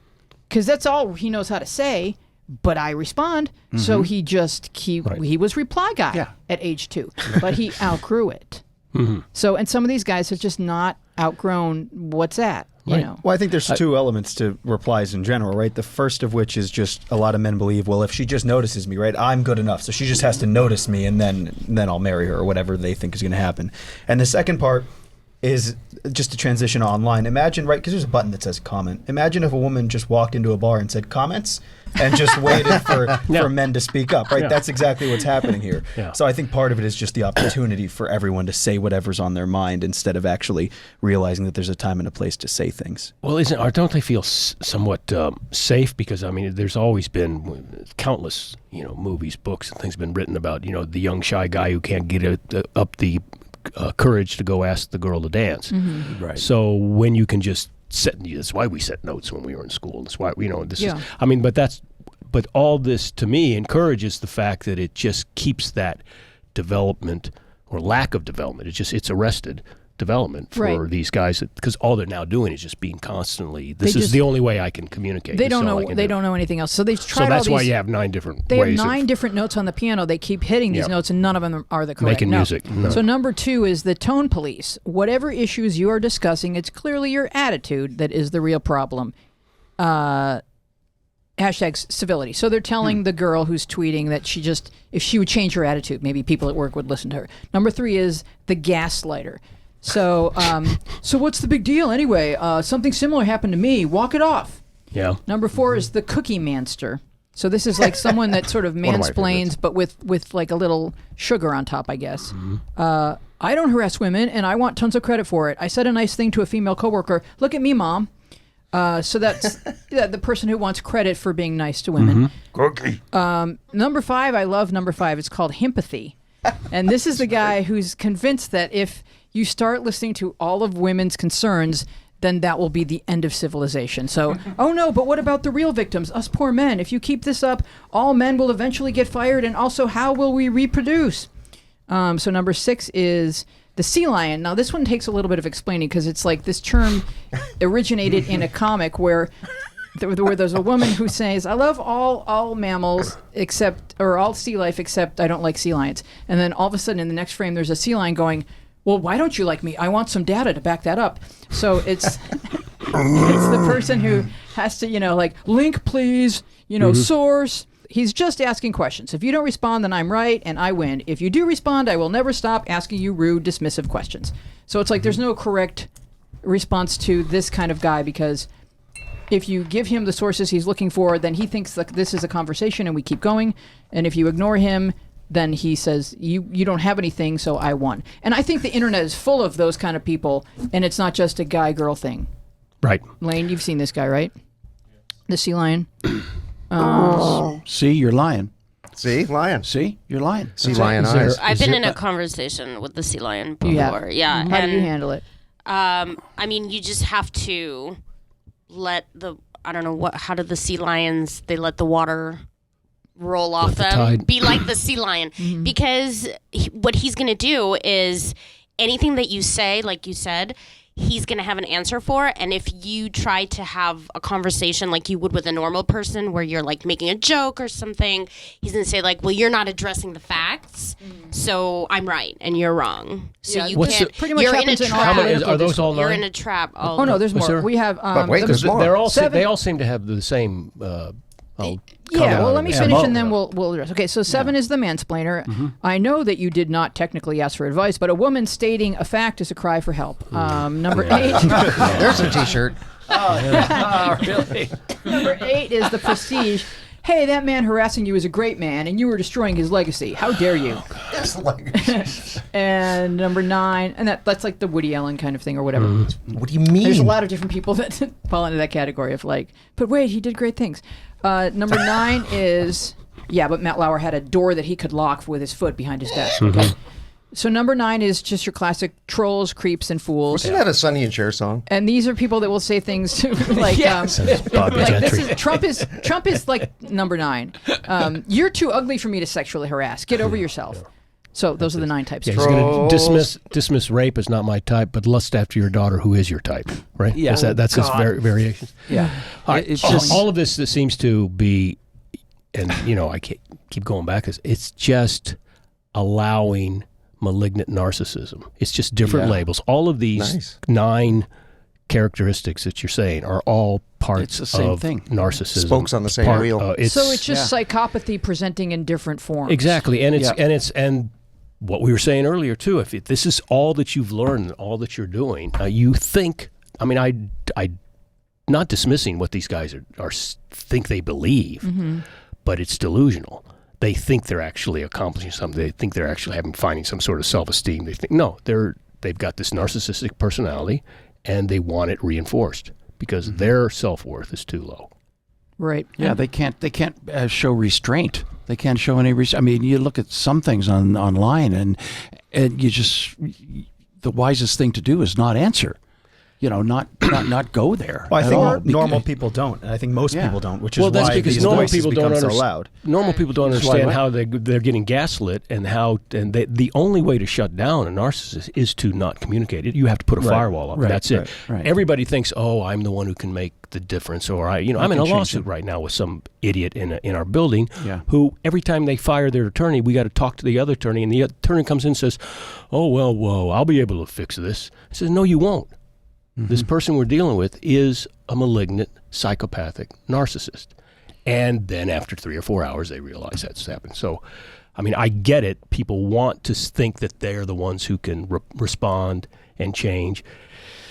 because that's all he knows how to say. But I respond, so he was reply guy at age 2, but he outgrew it. So, and some of these guys have just not outgrown what's that, you know. Well, I think there's 2 elements to replies in general, right? The first of which is just a lot of men believe, well, if she just notices me, right, I'm good enough, so she just has to notice me, and then I'll marry her, or whatever they think is going to happen. And the second part is just to transition online. Imagine, right, because there's a button that says comment. Imagine if a woman just walked into a bar and said comments and just waited for men to speak up, right? That's exactly what's happening here. So I think part of it is just the opportunity for everyone to say whatever's on their mind instead of actually realizing that there's a time and a place to say things. Well, don't they feel somewhat safe? Because, I mean, there's always been countless, movies, books, and things been written about, the young shy guy who can't get up the courage to go ask the girl to dance. Right. So when you can just that's why we set notes when we were in school. That's why this is. I mean, but all this to me encourages the fact that it just keeps that development or lack of development. It's arrested development for these guys because all they're now doing is just being constantly. This is the only way I can communicate. They don't know. They don't know anything else. So they've tried. So that's all why these, you have 9 different. They ways have 9 different notes on the piano. They keep hitting these notes, and none of them are the correct. Making music. No. So number 2 is the tone police. Whatever issues you are discussing, it's clearly your attitude that is the real problem. Hashtag civility. So they're telling the girl who's tweeting that if she would change her attitude, maybe people at work would listen to her. Number 3 is the gaslighter. So, so what's the big deal anyway? Something similar happened to me. Walk it off. Yeah. Number 4 is the cookie manster. So this is like someone that sort of mansplains, but with like a little sugar on top, I guess. I don't harass women, and I want tons of credit for it. I said a nice thing to a female coworker. Look at me, Mom. So that's the person who wants credit for being nice to women. Cookie. Number 5, I love number 5. It's called himpathy. And this is the guy who's convinced that if you start listening to all of women's concerns, then that will be the end of civilization. So, oh no, but what about the real victims, us poor men? If you keep this up, all men will eventually get fired, and also how will we reproduce? So number 6 is the Sealion. Now this one takes a little bit of explaining because it's like this term originated in a comic where there's a woman who says, I love all mammals or all sea life except I don't like sea lions. And then all of a sudden in the next frame there's a sea lion going, well, why don't you like me? I want some data to back that up. So it's the person who has to, link please, source. He's just asking questions. If you don't respond, then I'm right and I win. If you do respond, I will never stop asking you rude, dismissive questions. So it's like there's no correct response to this kind of guy because if you give him the sources he's looking for, then he thinks that this is a conversation and we keep going. And if you ignore him, then he says, you don't have anything, so I won. And I think the internet is full of those kind of people, and it's not just a guy-girl thing. Right. Lane, you've seen this guy, right? The sea lion. See, you're lying. See, lion. See, you're lying. See, lion eyes. I've been in a conversation with the sea lion before. Yeah. How do you handle it? I mean, you just have to let how do the sea lions, they let the water roll off them, be like the sea lion. Because what he's going to do is anything that you say, like you said, he's going to have an answer for. And if you try to have a conversation like you would with a normal person where you're like making a joke or something, he's going to say like, well, you're not addressing the facts, so I'm right and you're wrong. So you can't. Pretty much you're in a trap. Are those all 9? You're in a trap. Oh no, there's more. We have. But wait, there's more. They all seem to have the same. Well, let me finish and then we'll address. Okay, so 7 is the mansplainer. I know that you did not technically ask for advice, but a woman stating a fact is a cry for help. Number 8. There's a T-shirt. Really? Number 8 is the prestige. Hey, that man harassing you is a great man, and you were destroying his legacy. How dare you? And number 9, and that's like the Woody Allen kind of thing or whatever. What do you mean? There's a lot of different people that fall into that category of like, but wait, he did great things. Number 9 is, but Matt Lauer had a door that he could lock with his foot behind his desk. Okay? So number 9 is just your classic trolls, creeps, and fools. Wasn't that a Sonny and Cher song? And these are people that will say things to, like, Trump is like number 9. You're too ugly for me to sexually harass. Get over yourself. So those are the 9 types. Yeah, he's going to dismiss rape as not my type, but lust after your daughter, who is your type, right? Yeah, that's his variations. Yeah, it's just all of this that seems to be, and I can't keep going back. It's just allowing malignant narcissism. It's just different labels. All of these 9 characteristics that you're saying are all parts of narcissism. Spokes on the same wheel. So it's just psychopathy presenting in different forms. Exactly, and what we were saying earlier too, if this is all that you've learned, all that you're doing, you think, I mean, I not dismissing what these guys are think they believe, but it's delusional. They think they're actually accomplishing something. They think they're actually finding some sort of self-esteem. They think, no, they've got this narcissistic personality, and they want it reinforced because their self-worth is too low. Right. Yeah, they can't show restraint. They can't show any restraint. I mean, you look at some things online, and you just, the wisest thing to do is not answer. Not go there. Well, I think normal people don't, and I think most people don't, which is that's why because these normal voices people become don't so loud. Normal people don't understand how they're getting gaslit, and the only way to shut down a narcissist is to not communicate it. You have to put a firewall up. That's it. Right. Everybody thinks, oh, I'm the one who can make the difference, or I'm in a lawsuit right now with some idiot in our building who every time they fire their attorney, we got to talk to the other attorney, and the attorney comes in and says, oh, well, I'll be able to fix this. I says, no, you won't. This person we're dealing with is a malignant, psychopathic narcissist. And then after 3 or 4 hours, they realize that's happened. So, I mean, I get it. People want to think that they're the ones who can respond and change.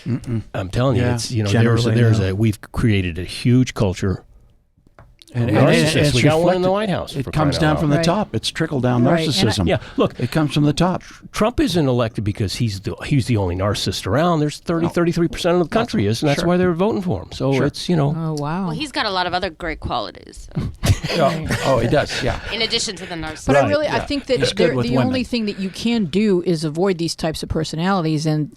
I'm telling you, it's, we've created a huge culture. And we got one in the White House. It comes down from the top. It's trickle-down narcissism. Look, it comes from the top. Trump isn't elected because he's the only narcissist around. There's 33% of the country is, and that's why they're voting for him. So it's, Oh, wow. Well, he's got a lot of other great qualities. So. He does, yeah. In addition to the narcissism. But I think that the only thing that you can do is avoid these types of personalities and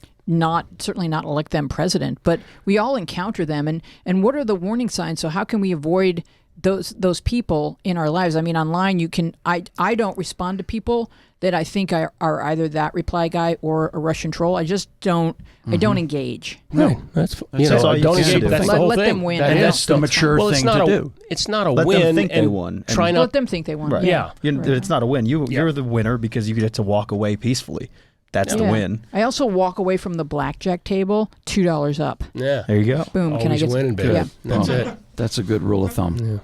certainly not elect them president. But we all encounter them. And what are the warning signs? So how can we avoid those people in our lives? I mean, online I don't respond to people that I think are either that reply guy or a Russian troll. I just don't. I don't engage. No, that's all you don't can do. That's the whole thing. Let them win. That's the mature thing to do. It's not a let win. Them think they won. Let them think they won. Right. Yeah. It's not a win. You're the winner because you get to walk away peacefully. That's the win. I also walk away from the blackjack table $2 up. Yeah. There you go. Boom. Always Can I get winning, baby. Yeah. That's it. That's a good rule of thumb. Yeah.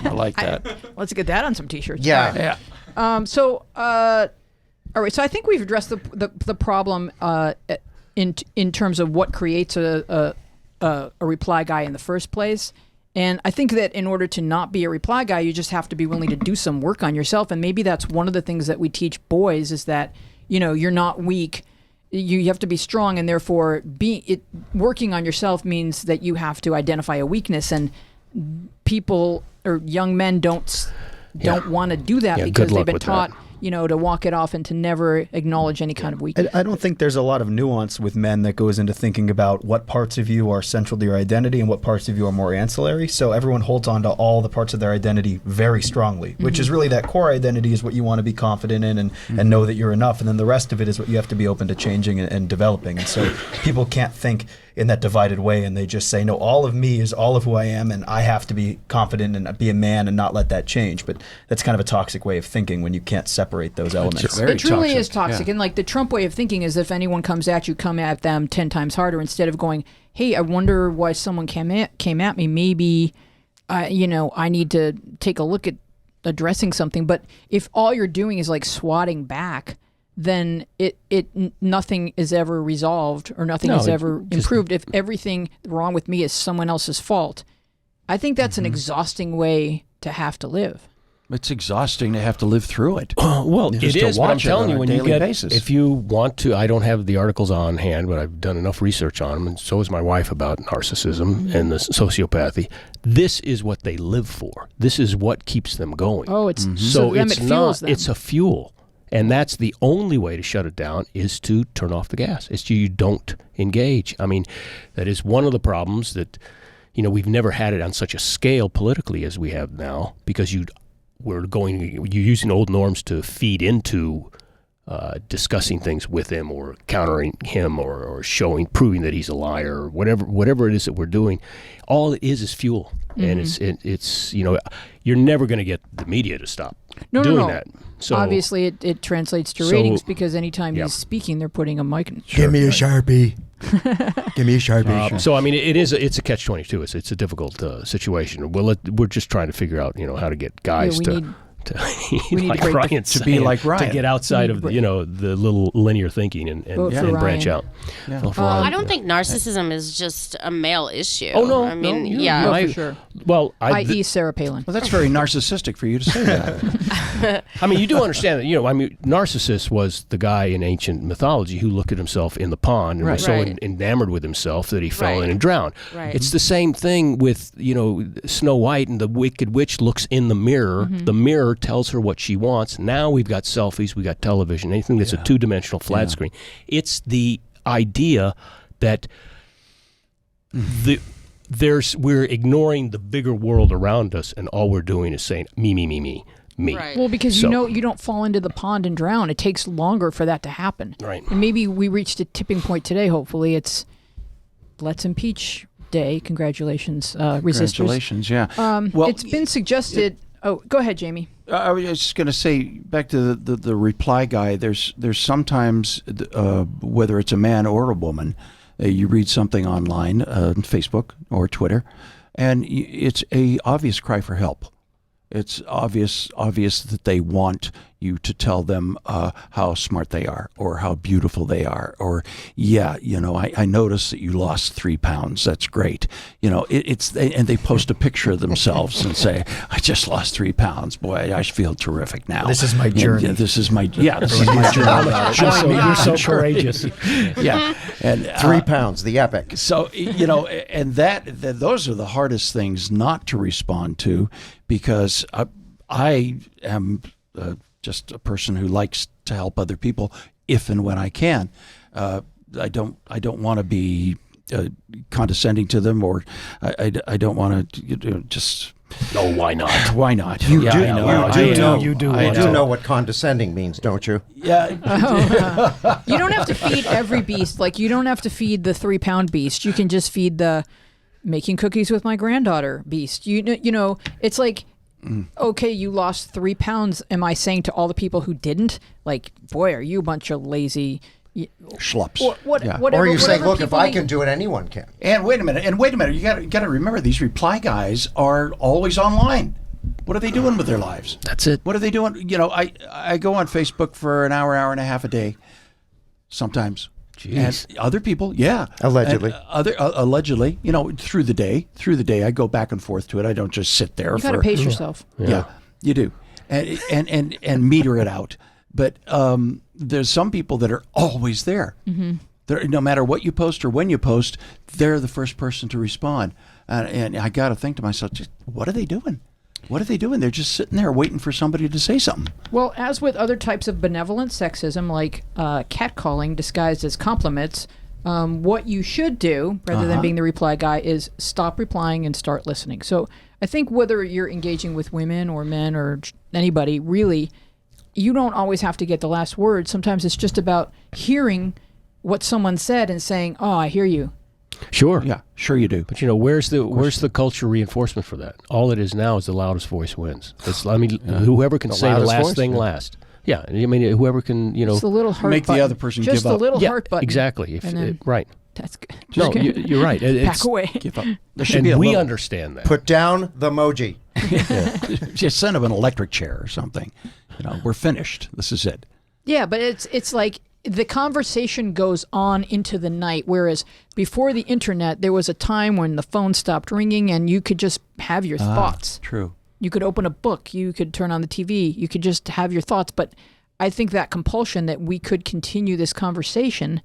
I like that. Let's get that on some T-shirts. Yeah. All right. So I think we've addressed the problem in terms of what creates a reply guy in the first place. And I think that in order to not be a reply guy, you just have to be willing to do some work on yourself. And maybe that's one of the things that we teach boys is that, you're not weak. You have to be strong, and therefore working on yourself means that you have to identify a weakness. And people or young men don't want to do that because they've been taught to walk it off and to never acknowledge any kind of weakness. I don't think there's a lot of nuance with men that goes into thinking about what parts of you are central to your identity and what parts of you are more ancillary. So everyone holds on to all the parts of their identity very strongly, which is really that core identity is what you want to be confident in and know that you're enough. And then the rest of it is what you have to be open to changing and developing. And so people can't think in that divided way, and they just say, no, all of me is all of who I am, and I have to be confident and be a man and not let that change. But that's kind of a toxic way of thinking when you can't separate those elements. It truly is toxic. And like the Trump way of thinking is if anyone comes at you, come at them 10 times harder instead of going, hey, I wonder why someone came at me. Maybe, I need to take a look at addressing something. But if all you're doing is like swatting back, then nothing is ever resolved or nothing is ever improved. If everything wrong with me is someone else's fault, I think that's an exhausting way to have to live. It's exhausting to have to live through it. Well, it is, but I'm telling you, when you get, basis. if you want to, I don't have the articles on hand, but I've done enough research on them, and so is my wife about narcissism and the sociopathy. This is what they live for. This is what keeps them going. Oh, it's so it's not. Them. It's a fuel. And that's the only way to shut it down is to turn off the gas. You don't engage. I mean, that is one of the problems that, we've never had it on such a scale politically as we have now, because you're using old norms to feed into discussing things with him or countering him or proving that he's a liar or whatever it is that we're doing. All it is fuel. And it's you're never going to get the media to stop doing that. So obviously it translates to ratings because anytime he's speaking, they're putting a mic in. Give me a Sharpie. Give me a Sharpie. So I mean, it's a catch-22. It's a difficult situation. We're just trying to figure out how to get guys to We need like to break the- Ryan's to be saying, like Ryan. to get outside of the little linear thinking and Vote for branch Ryan. out. Vote for Ryan. I don't think narcissism is just a male issue. Oh no, I mean, no, yeah. No, for sure. Well, I.e. Sarah Palin. Well, that's very narcissistic for you to say that. I mean, you do understand that, Narcissus was the guy in ancient mythology who looked at himself in the pond and was so Right. enamored with himself that he fell Right. in and drowned. Right. It's the same thing with, Snow White and the Wicked Witch looks in the mirror. The mirror tells her what she wants. Now we've got selfies, we got television, anything that's a two-dimensional flat screen. It's the idea that we're ignoring the bigger world around us, and all we're doing is saying me, me, me, me, me. Right. Well, because So- you don't fall into the pond and drown. It takes longer for that to happen. Right. And maybe we reached a tipping point today. Hopefully, it's Let's Impeach Day. Congratulations, resistors. Congratulations, yeah. It's been suggested. Oh, go ahead, Jamie. I was just going to say, back to the reply guy, there's sometimes, whether it's a man or a woman, you read something online, Facebook or Twitter, and it's a obvious cry for help. It's obvious that they want you to tell them how smart they are or how beautiful they are, or I noticed that you lost 3 pounds. That's great. And they post a picture of themselves and say, I just lost 3 pounds. Boy, I feel terrific now. This is my journey. This is my journey. You're so courageous. Yeah, and 3 pounds, the epic. so and those are the hardest things not to respond to, because I am just a person who likes to help other people if and when I can. I don't want to be condescending to them, or I don't want to just. No, why not? Why not? You Yeah, do. I know. You do. I You do know. know what condescending means, don't you? Yeah. You don't have to feed every beast. Like, you don't have to feed the 3 pound beast. You can just feed the making cookies with my granddaughter beast. You know, it's like, okay, you lost 3 pounds. Am I saying to all the people who didn't, like, boy, are you a bunch of lazy Schlups. Or, Yeah. whatever, Or you say, whatever look, if people I need- can do it, anyone can. And wait a minute. You got to remember, these reply guys are always online. What are they doing with their lives? That's it. What are they doing? I go on Facebook for an hour and a half a day, sometimes. Jeez. And other people, yeah, Allegedly. And allegedly, through the day, I go back and forth to it. I don't just sit there. You got to pace yourself. Yeah, you do, and meter it out. But there's some people that are always there. Mm-hmm. No matter what you post or when you post, they're the first person to respond. And I got to think to myself, just what are they doing? What are they doing? They're just sitting there waiting for somebody to say something. Well, as with other types of benevolent sexism, like catcalling disguised as compliments, what you should do, rather than being the reply guy, is stop replying and start listening. So I think whether you're engaging with women or men or anybody, really, you don't always have to get the last word. Sometimes it's just about hearing what someone said and saying, oh, I hear you. Sure. Yeah, sure you do. But where's the cultural reinforcement for that? All it is now is the loudest voice wins. Whoever can say the loudest last voice? thing last. Yeah, I mean, whoever can, Just the little heart make the button. other person just give up. the little yeah, heart button. exactly. And then- Right. That's good. No, you're right. Back away. Give up. There should And be a we little, understand that. Put down the emoji. just send them an electric chair or something. We're finished. This is it. Yeah, but it's like the conversation goes on into the night, whereas before the internet, there was a time when the phone stopped ringing and you could just have your thoughts. True. You could open a book, you could turn on the TV, you could just have your thoughts. But I think that compulsion that we could continue this conversation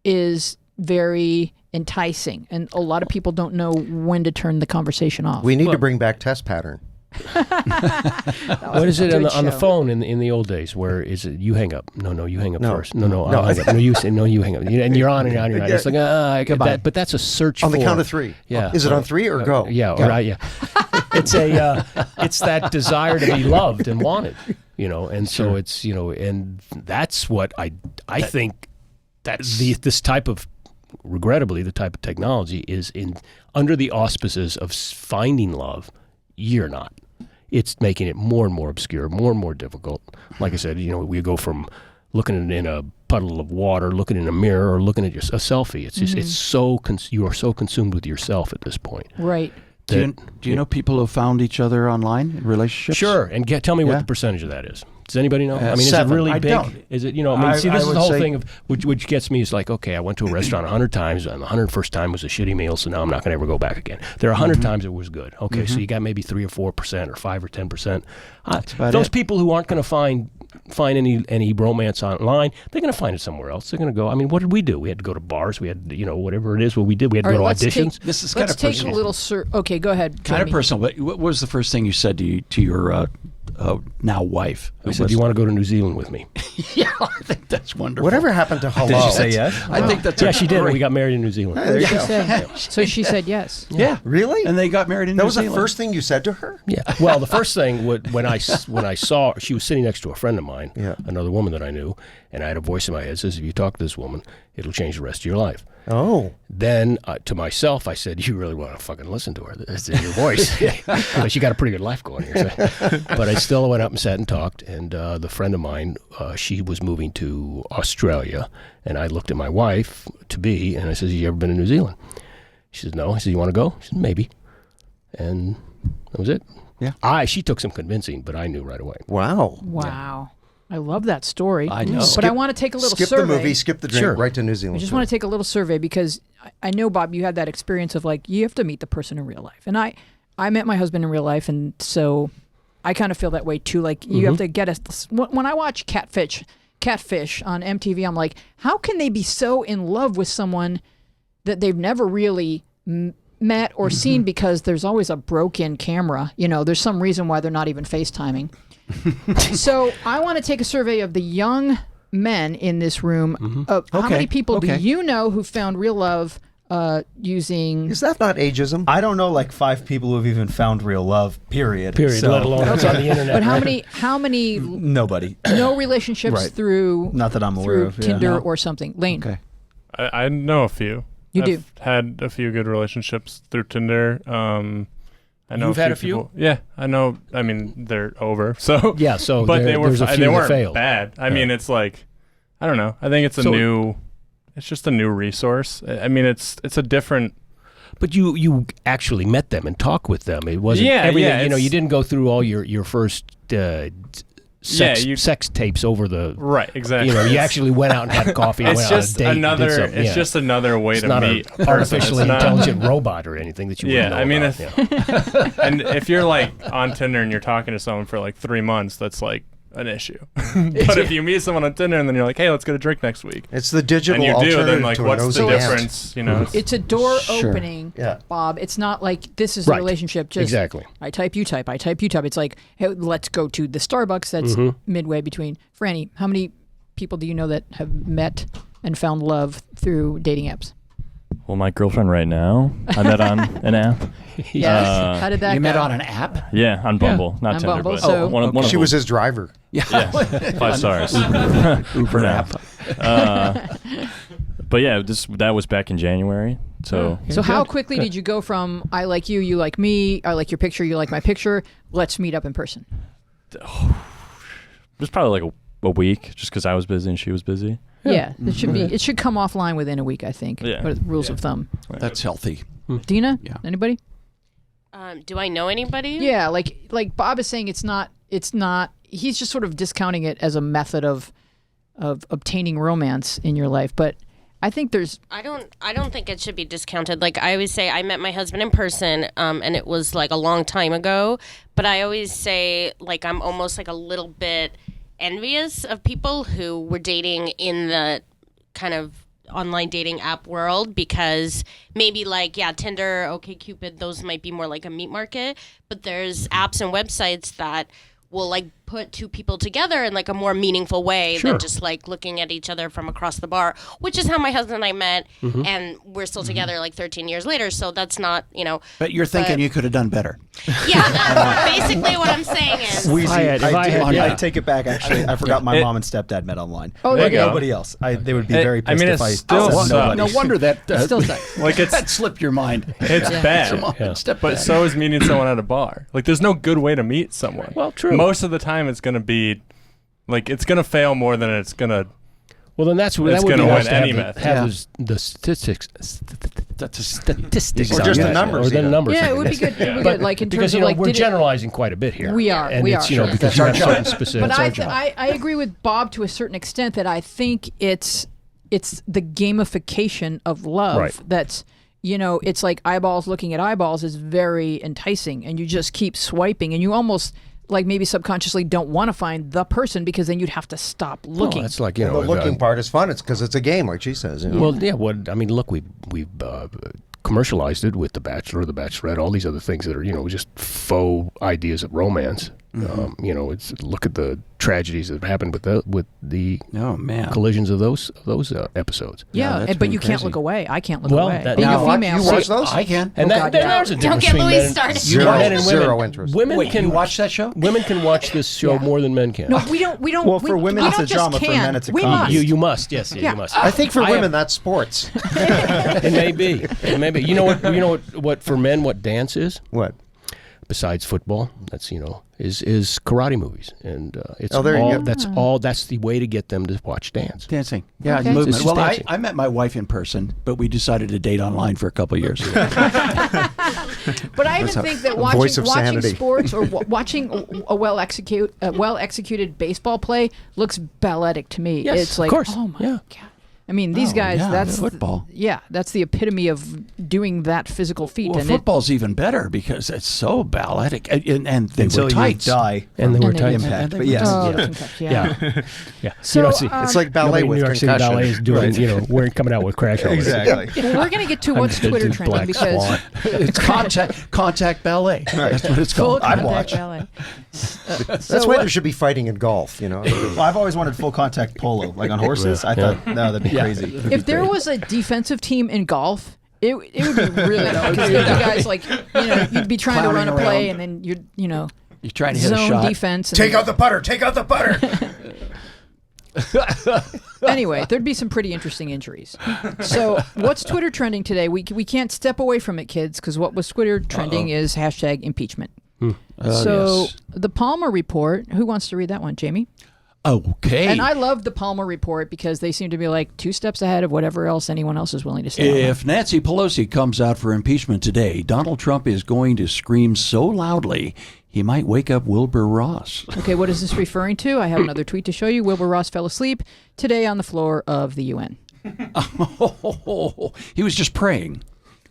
is very enticing, and a lot of people don't know when to turn the conversation off. We need to bring back test pattern. What is it on the show. phone in the old days? Where is it? You hang up. No, you hang up No. first. No, I'll hang up. No, you say no. You hang up. And you're on and you're on. And you're on. It's like I get that, but that's a search On the for- count of 3. Yeah. Is it on 3 or go? Yeah. Go. Right. Yeah. It's it's that desire to be loved and wanted. And so it's and that's what I think that's this type of, regrettably, the type of technology is under the auspices of finding love. You're not. It's making it more and more obscure, more and more difficult. Like I said, we go from looking in a puddle of water, looking in a mirror, or looking at a selfie. It's just it's so you are so consumed with yourself at this point Right. Do you know people who found each other online in relationships? Sure, and tell me what the percentage of that is. Does anybody know? I mean, is it 7. really I big? don't. Is it, this is the whole say- thing of which gets me is like, okay, I went to a restaurant 100 times, and the 101st time was a shitty meal, so now I'm not going to ever go back again. There are 100 times it was good. Okay, so you got maybe 3 or 4% or 5 or 10%. Those people who aren't going to find any romance online, they're going to find it somewhere else. They're going to go. I mean, what did we do? We had to go to bars. We had, whatever it is, what we did. We had to go to auditions. This is kind of personal. Okay, go ahead. Kind of Jamie. personal. But what was the first thing you said to your now wife? I said, "Do you want to go to New Zealand with me?" Yeah, I think that's wonderful. Whatever happened to hello? Did she say yes? I think that's she did. We got married in New Zealand. There you go. So she said yes. Yeah, Really? and they got married in That New was Zealand. the first thing you said to her? Yeah. Well, the first thing when I saw she was sitting next to a friend of mine, another woman that I knew, and I had a voice in my head that says, "If you talk to this woman, it'll change the rest of your life." Oh. Then to myself, I said, "You really want to fucking listen to her? That's in your voice." But she got a pretty good life going here. So. But I still went up and sat and talked. And the friend of mine, she was moving to Australia, and I looked at my wife to be, and I said, "You ever been to New Zealand?" She says, "No." I said, "You want to go?" She said, "Maybe." And that was it. Yeah. She took some convincing, but I knew right away. Wow. Wow. I love that story. I know. But I want to take a little Skip survey. the movie, skip the drink, right to New Zealand. I just want to take a little survey because I know, Bob, you had that experience of like, you have to meet the person in real life. And I met my husband in real life, and so I kind of feel that way too. Like, you have to get us. When I watch Catfish on MTV, I'm like, how can they be so in love with someone that they've never really met or seen, because there's always a broken camera. There's some reason why they're not even FaceTiming. So I want to take a survey of the young men in this room. How many people do you know who found real love using... Is that not ageism? I don't know, like 5 people who have even found real love, period. So, let alone it's on the internet. But how many Nobody. No relationships through... Not that I'm aware of. Tinder No. or something. Lane. Okay. I know a few. I've had a few good relationships through Tinder. I know You've had a few? people. Yeah, I know. I mean, they're over. So Yeah, so but they there's a few that weren't failed. bad. I mean, it's like, I don't know. I think it's it's just a new resource. I mean, it's a different. But you actually met them and talked with them. It wasn't everything. You didn't go through all your first sex tapes over the right. Exactly. You actually went out and had coffee. And went on a date and did something. It's just another way it's to not meet an artificially intelligent robot or anything that you. Yeah, know I mean, about. and if you're like on Tinder and you're talking to someone for like 3 months, that's like an issue. But if you meet someone on Tinder and then you're like, "Hey, let's get a drink next week," It's the digital and you do, alternative then like, to a what's nosy the aunt. difference? You know, It's a door Sure. opening, Yeah. Bob. It's not like this is a Right. relationship. Just Exactly. I type, you type. I type, you type. It's like, hey, let's go to the Starbucks that's midway between. Franny, how many people do you know that have met and found love through dating apps? Well, my girlfriend right now, I met on an app. Yes. How did that You go? met on an app? Yeah, on Bumble, not On Tinder, Bumble, but so- one of She those- was his driver. yeah, 5 stars for now. But yeah, that was back in January. So So how quickly did you go from I like you like me, I like your picture, you like my picture, let's meet up in person? it was probably like a week, just because I was busy and she was busy. Yeah, it should come offline within a week, I think. Yeah. What are the rules of thumb? That's healthy. Dina? Yeah. Anybody? Do I know anybody? Yeah, like Bob is saying, it's not. He's just sort of discounting it as a method of obtaining romance in your life, but I think there's. I don't think it should be discounted. Like I always say, I met my husband in person, and it was like a long time ago. But I always say, like, I'm almost like a little bit envious of people who were dating in the kind of online dating app world, because maybe like, yeah, Tinder, OkCupid, those might be more like a meat market, but there's apps and websites that will like put two people together in like a more meaningful way than just like looking at each other from across the bar, which is how my husband and I met, and we're still together like 13 years later. So that's not, But you're thinking you could have done better. Yeah, basically what I'm saying is. I take it back. Actually, I forgot my mom and stepdad met online. Oh, there you go. Nobody else. They would be very pissed if I still said sucks. nobody. No wonder that Still sucks. like that slipped your mind. It's bad. Stepdad. But so is meeting someone at a bar. Like, there's no good way to meet someone. Well, true. Most of the time, it's going to be, like, it's going to fail more than it's going to Well, then that would gonna be win nice to any have method. the statistics. Statistics. Or just the numbers. Or the numbers. Yeah, it would be good. It would be good. Like in because terms of like, we're did it- generalizing quite a bit here. We are. And we it's, are. because you have something specific. But I agree with Bob to a certain extent that I think it's the gamification of love Right. that's, it's like eyeballs looking at eyeballs is very enticing, and you just keep swiping, and you almost like maybe subconsciously don't want to find the person because then you'd have to stop looking. That's like, the looking part is fun. It's because it's a game, like she says. Well, yeah. I mean, look, we've commercialized it with The Bachelor, The Bachelorette, all these other things that are, just faux ideas of romance. It's look at the tragedies that have happened with the collisions of those episodes. Yeah, but you can't look away. I can't look away. That, Being now, a female, you watch those? I can. And there's a difference get between Louise men started. men and women. Zero interest. Women Wait, can you watch that show? Women can watch this show more than men can. No, we don't. Well, for women we it's don't a just drama, for can. men it's a we comedy. must. You must. Yes, Yeah. you must. I think for I women have- that's sports. It may be. It may be. You know what for men what dance is? What? Besides football, that's is karate movies, and it's there you all. go. That's the way to get them to watch dance. Dancing. Yeah, Okay. movement. It's just Well, dancing. I met my wife in person, but we decided to date online for a couple of years. But I even think that voice of watching sanity. sports or watching a well executed baseball play looks balletic to me. Yes, it's like, of course. oh my Yeah. god. I mean, these guys. yeah, That's football. That's the epitome of doing that physical feat. Well, and football's even better because it's so balletic, and they Until were you tights. die. And they were they- tight. Impact. they But were yes. Oh, yeah. Yeah. So, see, It's like ballet nobody in with New York City concussion. ballet is doing. We're coming out with crash helmets. Exactly. well, we're going to get to what's I'm Twitter just trending Black because Swan. It's contact ballet. That's what it's full called. I'd contact watch. ballet. That's why there should be fighting in golf. Well, I've always wanted full contact polo, like on horses. I thought, no, that'd be crazy. If there was a defensive team in golf, it would be really because the guys like you'd be trying to run a Clowning play around. and then you're You're trying to hit a zone shot. defense. And Take out the putter. Take out the putter. Anyway, there'd be some pretty interesting injuries. So, what's Twitter trending today? We can't step away from it, kids, because what was Twitter trending is hashtag impeachment. So, yes. the Palmer report. Who wants to read that one, Jamie? Okay. And I love the Palmer report because they seem to be like 2 steps ahead of whatever else anyone else is willing to say. If Nancy Pelosi comes out for impeachment today, Donald Trump is going to scream so loudly he might wake up Wilbur Ross. Okay, what is this referring to? I have another tweet to show you. Wilbur Ross fell asleep today on the floor of the UN. He was just praying.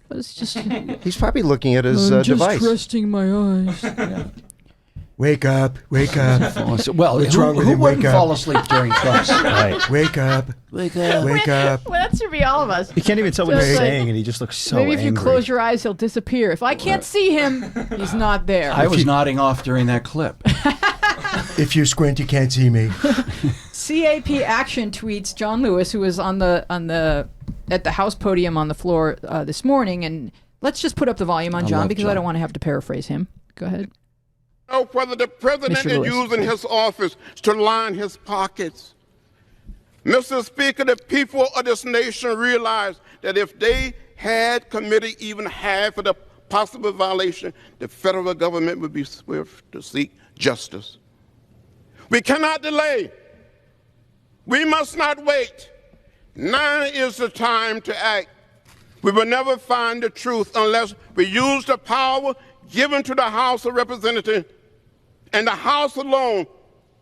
But it's just He's probably looking at his I'm just device. resting my eyes. Wake up. Wake up. Well, What's who, wrong with who him? wouldn't Wake up. fall asleep during Trump's? Right. Wake up. Wake up. Wake up. Well, that should be all of us. You can't even tell what Just he's like- saying, and he just looks so Maybe if you angry. close your eyes, he'll disappear. If I can't see him, he's not there. I was nodding off during that clip. If you squint, you can't see me. CAP Action tweets John Lewis, who was at the House podium on the floor this morning, and let's just put up the volume on John love because I John. don't want to have to paraphrase him. Go ahead. Know whether the president Mr. is Lewis. using his office to line his pockets. Mr. Speaker, the people of this nation realize that if they had committed even half of the possible violation, the federal government would be swift to seek justice. We cannot delay. We must not wait. Now is the time to act. We will never find the truth unless we use the power given to the House of Representatives and the House alone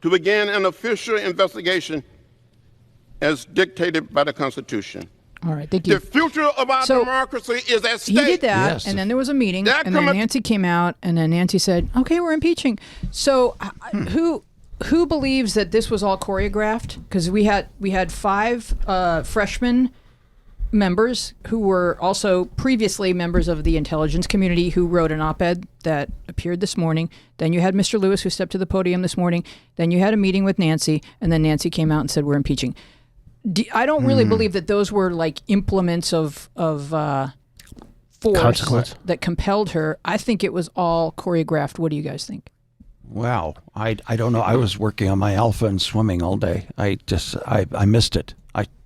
to begin an official investigation as dictated by the Constitution. All right, thank you. The future of our So, democracy is at stake. He did that, Yes. and then there was a meeting, That and then come- Nancy came out, and then Nancy said, "Okay, we're impeaching." So, who believes that this was all choreographed? Because we had 5 freshmen members who were also previously members of the intelligence community who wrote an op-ed that appeared this morning. Then you had Mr. Lewis who stepped to the podium this morning. Then you had a meeting with Nancy, and then Nancy came out and said, "We're impeaching." I don't really believe that those were like implements of force Consequence. that compelled her. I think it was all choreographed. What do you guys think? Wow. I don't know. I was working on my alpha and swimming all day. I missed it.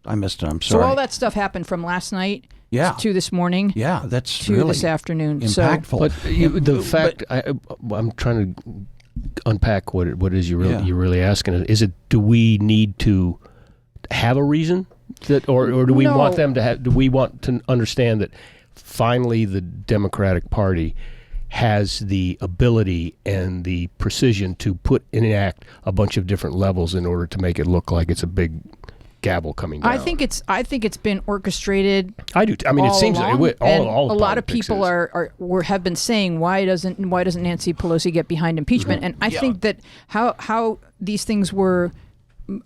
I missed it. I'm sorry. So all that stuff happened from last night Yeah. to this morning Yeah, that's to really this afternoon. impactful. But the fact, I'm trying to unpack what it is you're really asking. Is it, do we need to have a reason or do we No. want them to have? Do we want to understand that finally the Democratic Party has the ability and the precision to enact a bunch of different levels in order to make it look like it's a big gavel coming down? I think it's been orchestrated. I do. I mean, it seems along, like all a lot of politics people is. have been saying why doesn't Nancy Pelosi get behind impeachment? And I think that how these things were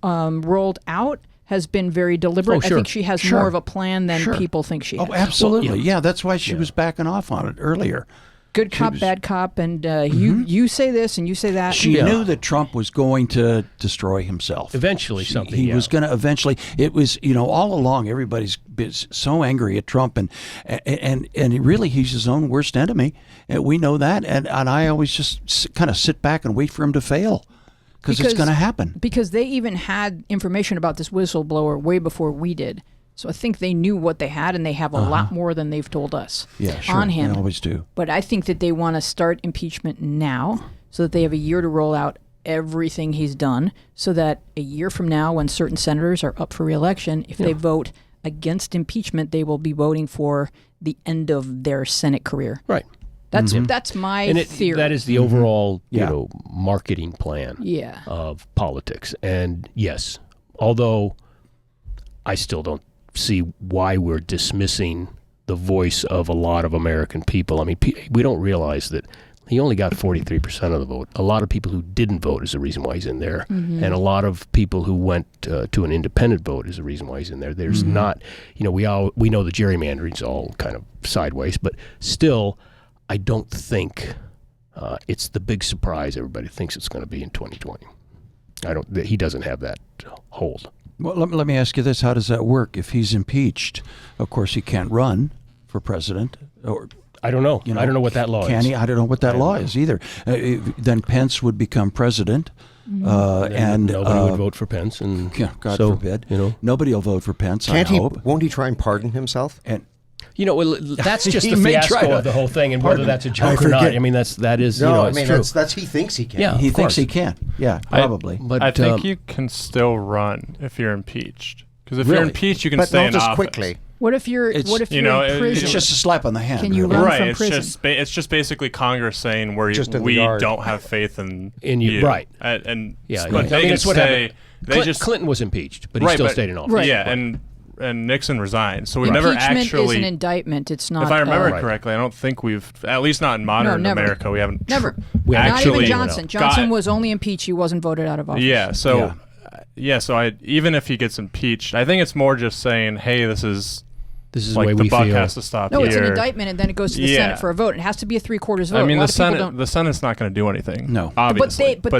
rolled out has been very deliberate. Oh, sure. I think she has more of a plan than people think she has. Oh, absolutely. Yeah, that's why she was backing off on it earlier. Good cop, bad cop, and you say this and you say that. She knew that Trump was going to destroy himself. Eventually, He was going to eventually. It was, all along, everybody's been so angry at Trump, and really, he's his own worst enemy. And we know that, and I always just kind of sit back and wait for him to fail. Because it's going to happen. Because they even had information about this whistleblower way before we did. So I think they knew what they had, and they have a lot more than they've told us on him. They always do. But I think that they want to start impeachment now so that they have a year to roll out everything he's done, so that a year from now, when certain senators are up for re-election, if they vote against impeachment, they will be voting for the end of their Senate career. Right. That's my theory. That is the overall, marketing plan Yeah. of politics. And yes, although I still don't see why we're dismissing the voice of a lot of American people. I mean, we don't realize that he only got 43% of the vote. A lot of people who didn't vote is the reason why he's in there. And a lot of people who went to an independent vote is the reason why he's in there. There's not, we know the gerrymandering's all kind of sideways, but still, I don't think it's the big surprise everybody thinks it's going to be in 2020. He doesn't have that hold. Well, let me ask you this: how does that work? If he's impeached, of course he can't run for president. Or I don't know. I don't know what that law can is. He? I don't know what that law is either. Then Pence would become president, and nobody would vote for Pence, and God forbid, nobody will vote for Pence. Can't I hope. Won't he try and pardon himself? And that's just He the may fiasco try to of the whole thing, and whether that's a I joke or not. I mean, it's No, it's true. That's he thinks he can. Yeah, he of thinks course. he can. Yeah, probably. I think you can still run if you're impeached. Because if you're Really? impeached, you can But stay not in as office. quickly. What if you're in prison? It's just a slap on the hand. Can you really. run Right. from It's prison? it's just basically Congress saying Just in the we yard. don't have faith in you. Right. And Yeah, but I they mean, can that's what say happened. Clinton was impeached, but he Right, still but- stayed in office. Right. Yeah, and Nixon resigned. So we've never Impeachment actually. is an indictment. It's not. If I remember Right. correctly, I don't think we've, at least not in modern never. America, we haven't. Never. We Not actually even Johnson. got- Johnson was only impeached. He wasn't voted out of office. Yeah. So, so even if he gets impeached, I think it's more just saying, hey, this is the like way the we buck feel. has to stop No, here. it's an indictment, and then it goes to the Yeah. Senate for a vote. It has to be a 3/4 vote. I mean, a lot the of people don't. The Senate's not going to do anything. No. Obviously. But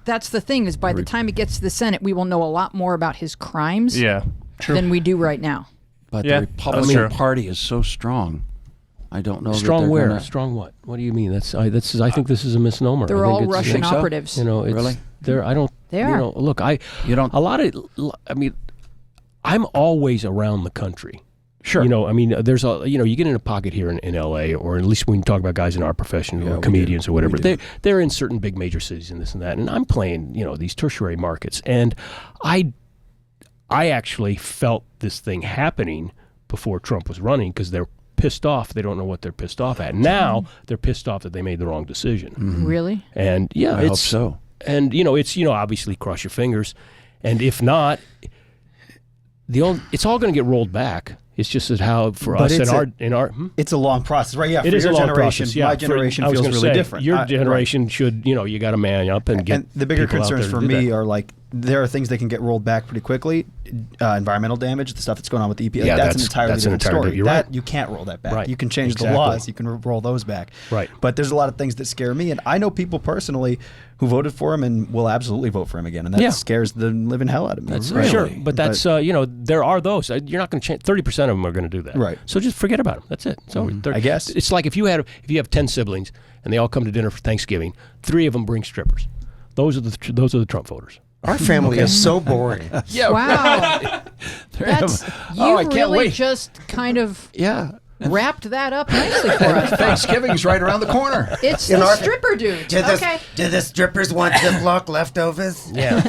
that's the thing is by the time it gets to the Senate, we will know a lot more about his crimes yeah. True. than we do right now. But Yeah, the that's Republican true. Party is so strong. I don't know. Strong that they're where? Gonna, Strong what? What do you mean? I think this is a misnomer. They're I think all it's- Russian think so? operatives. It's, Really? I don't. They are. Look, You don't. a lot of. I mean, I'm always around the country. Sure. I mean, there's you get in a pocket here in L.A., or at least when you talk about guys in our profession or comedians or whatever, they're in certain big major cities and this and that. And I'm playing, these tertiary markets. And I actually felt this thing happening before Trump was running because they're pissed off. They don't know what they're pissed off at. Now they're pissed off that they made the wrong decision. Really? And I hope so. And it's obviously cross your fingers, and if not, it's all going to get rolled back. It's just that how for But us it's in our It's a long process, right? Yeah, it for is your a long generation, process. Yeah, my generation I was feels gonna really say, different. Your Right. generation should, you got to man up and get. And the bigger people out concerns there for to do me that. are like there are things that can get rolled back pretty quickly. Environmental damage, the stuff that's going on with the EPA, Yeah, that's an entirely different story. You're right. That you can't roll that back. Right. You can change the Exactly. laws, you can roll those back. Right. But there's a lot of things that scare me, and I know people personally who voted for him and will absolutely vote for him again, and that scares the living hell out of me. That's Really. Sure, but that's there are those. You're not going to change. 30% of them are going to do that. Right. So just forget about them. That's it. So I guess. it's like if you have 10 siblings and they all come to dinner for Thanksgiving, 3 of them bring strippers. Those are the Trump voters. Our family is so boring. Yeah. Wow. That's Oh, I you can't really wait. just kind of Yeah. wrapped that up nicely for us. Thanksgiving's right around the corner. It's the stripper dude. Do the strippers want Ziploc leftovers? Yeah.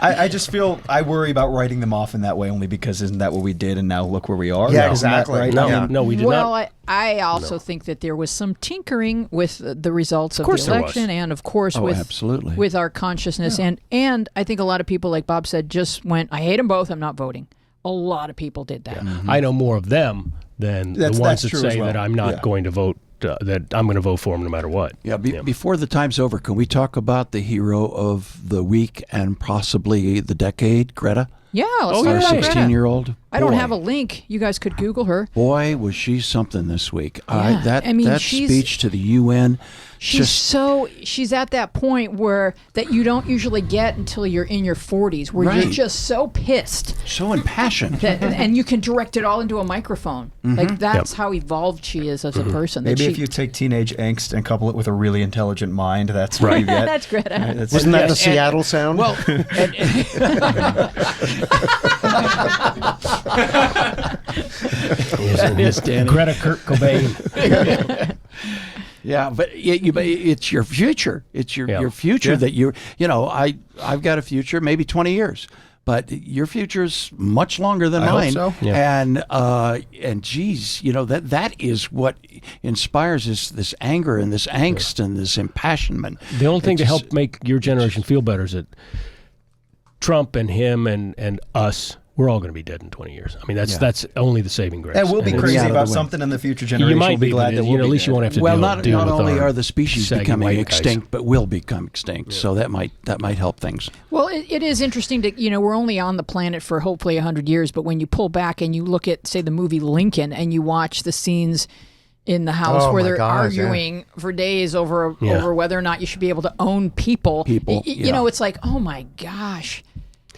I just feel I worry about writing them off in that way only because isn't that what we did and now look where we are? Yeah, Isn't exactly. that right? No, we did not. Well, I also think that there was some tinkering with the results of course the there election was. and, of course, absolutely. with our consciousness. And I think a lot of people, like Bob said, just went, I hate them both, I'm not voting. A lot of people did that. I know more of them than the ones that say that I'm not going to vote, that I'm going to vote for them no matter what. Yeah, before the time's over, can we talk about the hero of the week and possibly the decade, Greta? Yeah, let's Our talk about Greta. 16-year-old. I don't have a link. You guys could Google her. Boy, was she something this week. Yeah. That speech to the UN. She's at that point that you don't usually get until you're in your 40s, where you're just so pissed. So impassioned. And you can direct it all into a microphone. Like, that's how evolved she is as a person. Maybe if you take teenage angst and couple it with a really intelligent mind, that's what you get. That's Greta. Wasn't that the Seattle sound? Well, Greta Kurt Cobain. Yeah, but it's your future. It's your future that I've got a future, maybe 20 years. But your future's much longer than mine. Hope so. Yeah. And geez, that is what inspires this anger and this angst and this impassionment. The only thing to help make your generation feel better is that Trump and him and us, we're all going to be dead in 20 years. I mean, that's only the saving grace. And we'll be crazy about something in the future generation. You might be glad that at least you won't have to well, deal not with only our are the species becoming extinct, but will become extinct. So that might help things. Well, it is interesting to, we're only on the planet for hopefully 100 years, but when you pull back and you look at, say, the movie Lincoln, and you watch the scenes in the house where they're arguing for days over whether or not you should be able to own people. It's like, oh my gosh.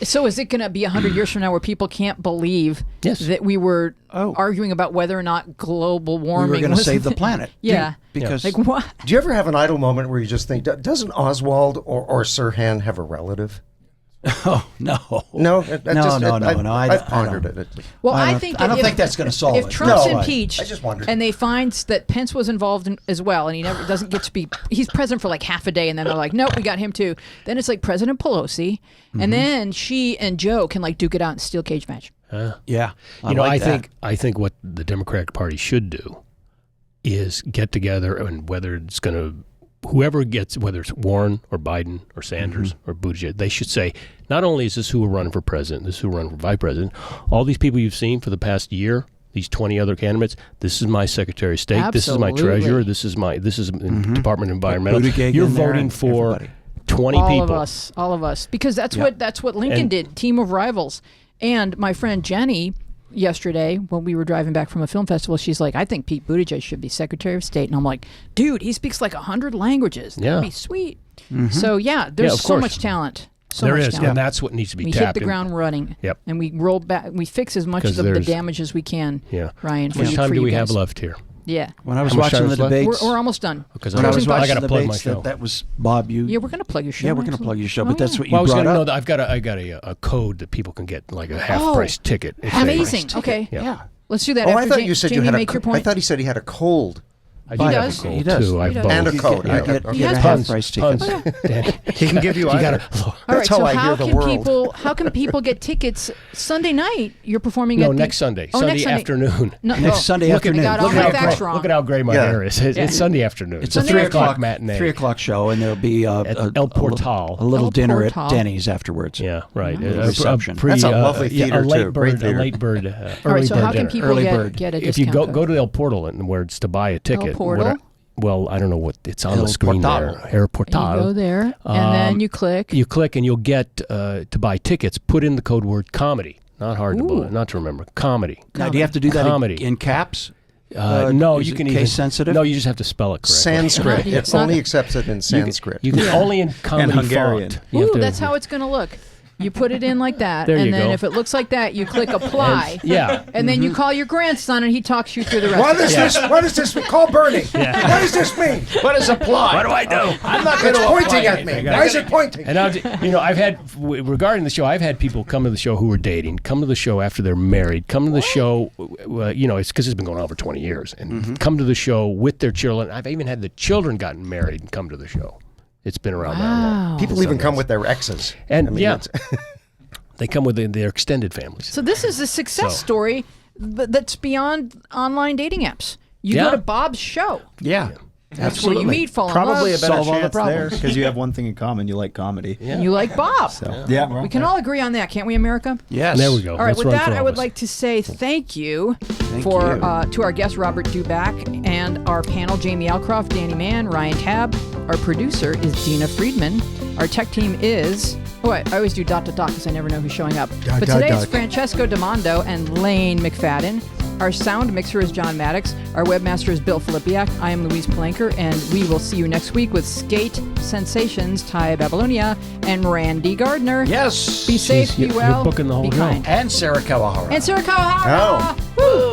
So is it going to be 100 years from now where people can't believe that we were arguing about whether or not global warming we were going to save the planet? Yeah. Because like what? Do you ever have an idle moment where you just think, doesn't Oswald or Sirhan have a relative? Oh, no. No? I've pondered it. Well, I don't think that's going to solve it. If Trump's impeached, I just wondered. And they find that Pence was involved as well, and he never doesn't get to be, he's president for like half a day, and then they're like, nope, we got him too. Then it's like President Pelosi, and then she and Joe can like duke it out in a steel cage match. Yeah. I think what the Democratic Party should do is get together, and whether it's going to, whoever gets, whether it's Warren or Biden or Sanders or Buttigieg, they should say, not only is this who we're running for president, this is who we're running for vice president, all these people you've seen for the past year, these 20 other candidates, this is my Secretary of State, this is my Treasurer, this is Department of Environmental. You're voting for 20 people. All of us. Because that's what Lincoln did, team of rivals. And my friend Jenny, yesterday when we were driving back from a film festival, she's like, I think Pete Buttigieg should be Secretary of State. And I'm like, dude, he speaks like 100 languages. That'd be sweet. So there's so much talent. There is, and that's what needs to be tapped. We hit the ground running. Yep. And we roll back. We fix as much of the damage as we can. Yeah. Ryan. How much time do we have left here? Yeah. When I was watching the debates, we're almost done. Because I got to plug my show. That was Bob. We're going to plug your show. Yeah, we're going to plug your show. But that's what you brought up. I've got a code that people can get, like a half-price ticket. Amazing. Okay. Yeah. Let's do that. I thought you said you had make your point. I thought he said he had a cold. He does. He does. Too. And a code. He has half-price tickets. He can give you either. All right, so how can people get tickets Sunday night? You're performing at next Sunday. Sunday afternoon. Next Sunday afternoon. Look at how gray my hair is. It's Sunday afternoon. It's a 3 o'clock matinee. 3 o'clock show, and there'll be a little dinner at Denny's afterwards. Yeah, right. Reception. That's a lovely theater, too. A late bird. All right, so how can people get a discount? If you go to El Portal, where it's to buy a ticket. Portal? Well, I don't know what it's on the screen there. El Portal. You go there, and then you click. You click, and you'll get to buy tickets. Put in the code word comedy. Not hard to remember. Comedy. Now, do you have to do that in caps? No, you can case sensitive. No, you just have to spell it correctly. Sanskrit. It only accepts it in Sanskrit. You can only in comedy and Hungarian. font. Ooh, that's how it's going to look. You put it in like that, There and you then go. if it looks like that, you click apply. And then you call your grandson, and he talks you through the rest. What of it. is this? What is this? Call Bernie. Yeah. What does this mean? What is apply? What do I do? I'm not going to pointing at me. Why is it pointing? And I've had regarding the show, I've had people come to the show who are dating, come to the show after they're married, come to the show. It's because it's been going on for 20 years, and come to the show with their children. I've even had the children gotten married and come to the show. It's been around that long. People even come with their exes. And they come with their extended families. So this is a success story that's beyond online dating apps. You go to Bob's show. Yeah. That's where you meet, fall in Probably love, a better solve all the chance there problems. because you have one thing in common. You like comedy. You like Bob. So, We can all agree on that, can't we, America? Yes. There we go. All right, Let's with run that, for I would office. like to say thank you you. to our guest, Robert Dubac, and our panel, Jamie Alcroft, Danny Mann, Ryan Tabb. Our producer is Dina Friedman. Our tech team is... I always do ... because I never know who's showing up. But today it's Francesco Damondo and Lane McFadden. Our sound mixer is John Maddox. Our webmaster is Bill Filipiak. I am Louise Palanker, and we will see you next week with Skate Sensations, Ty Babylonia, and Randy Gardner. Yes. Be safe, be well, You're booking the whole be show. kind. And Sarah Kawahara. And Sarah Kawahara. Woo!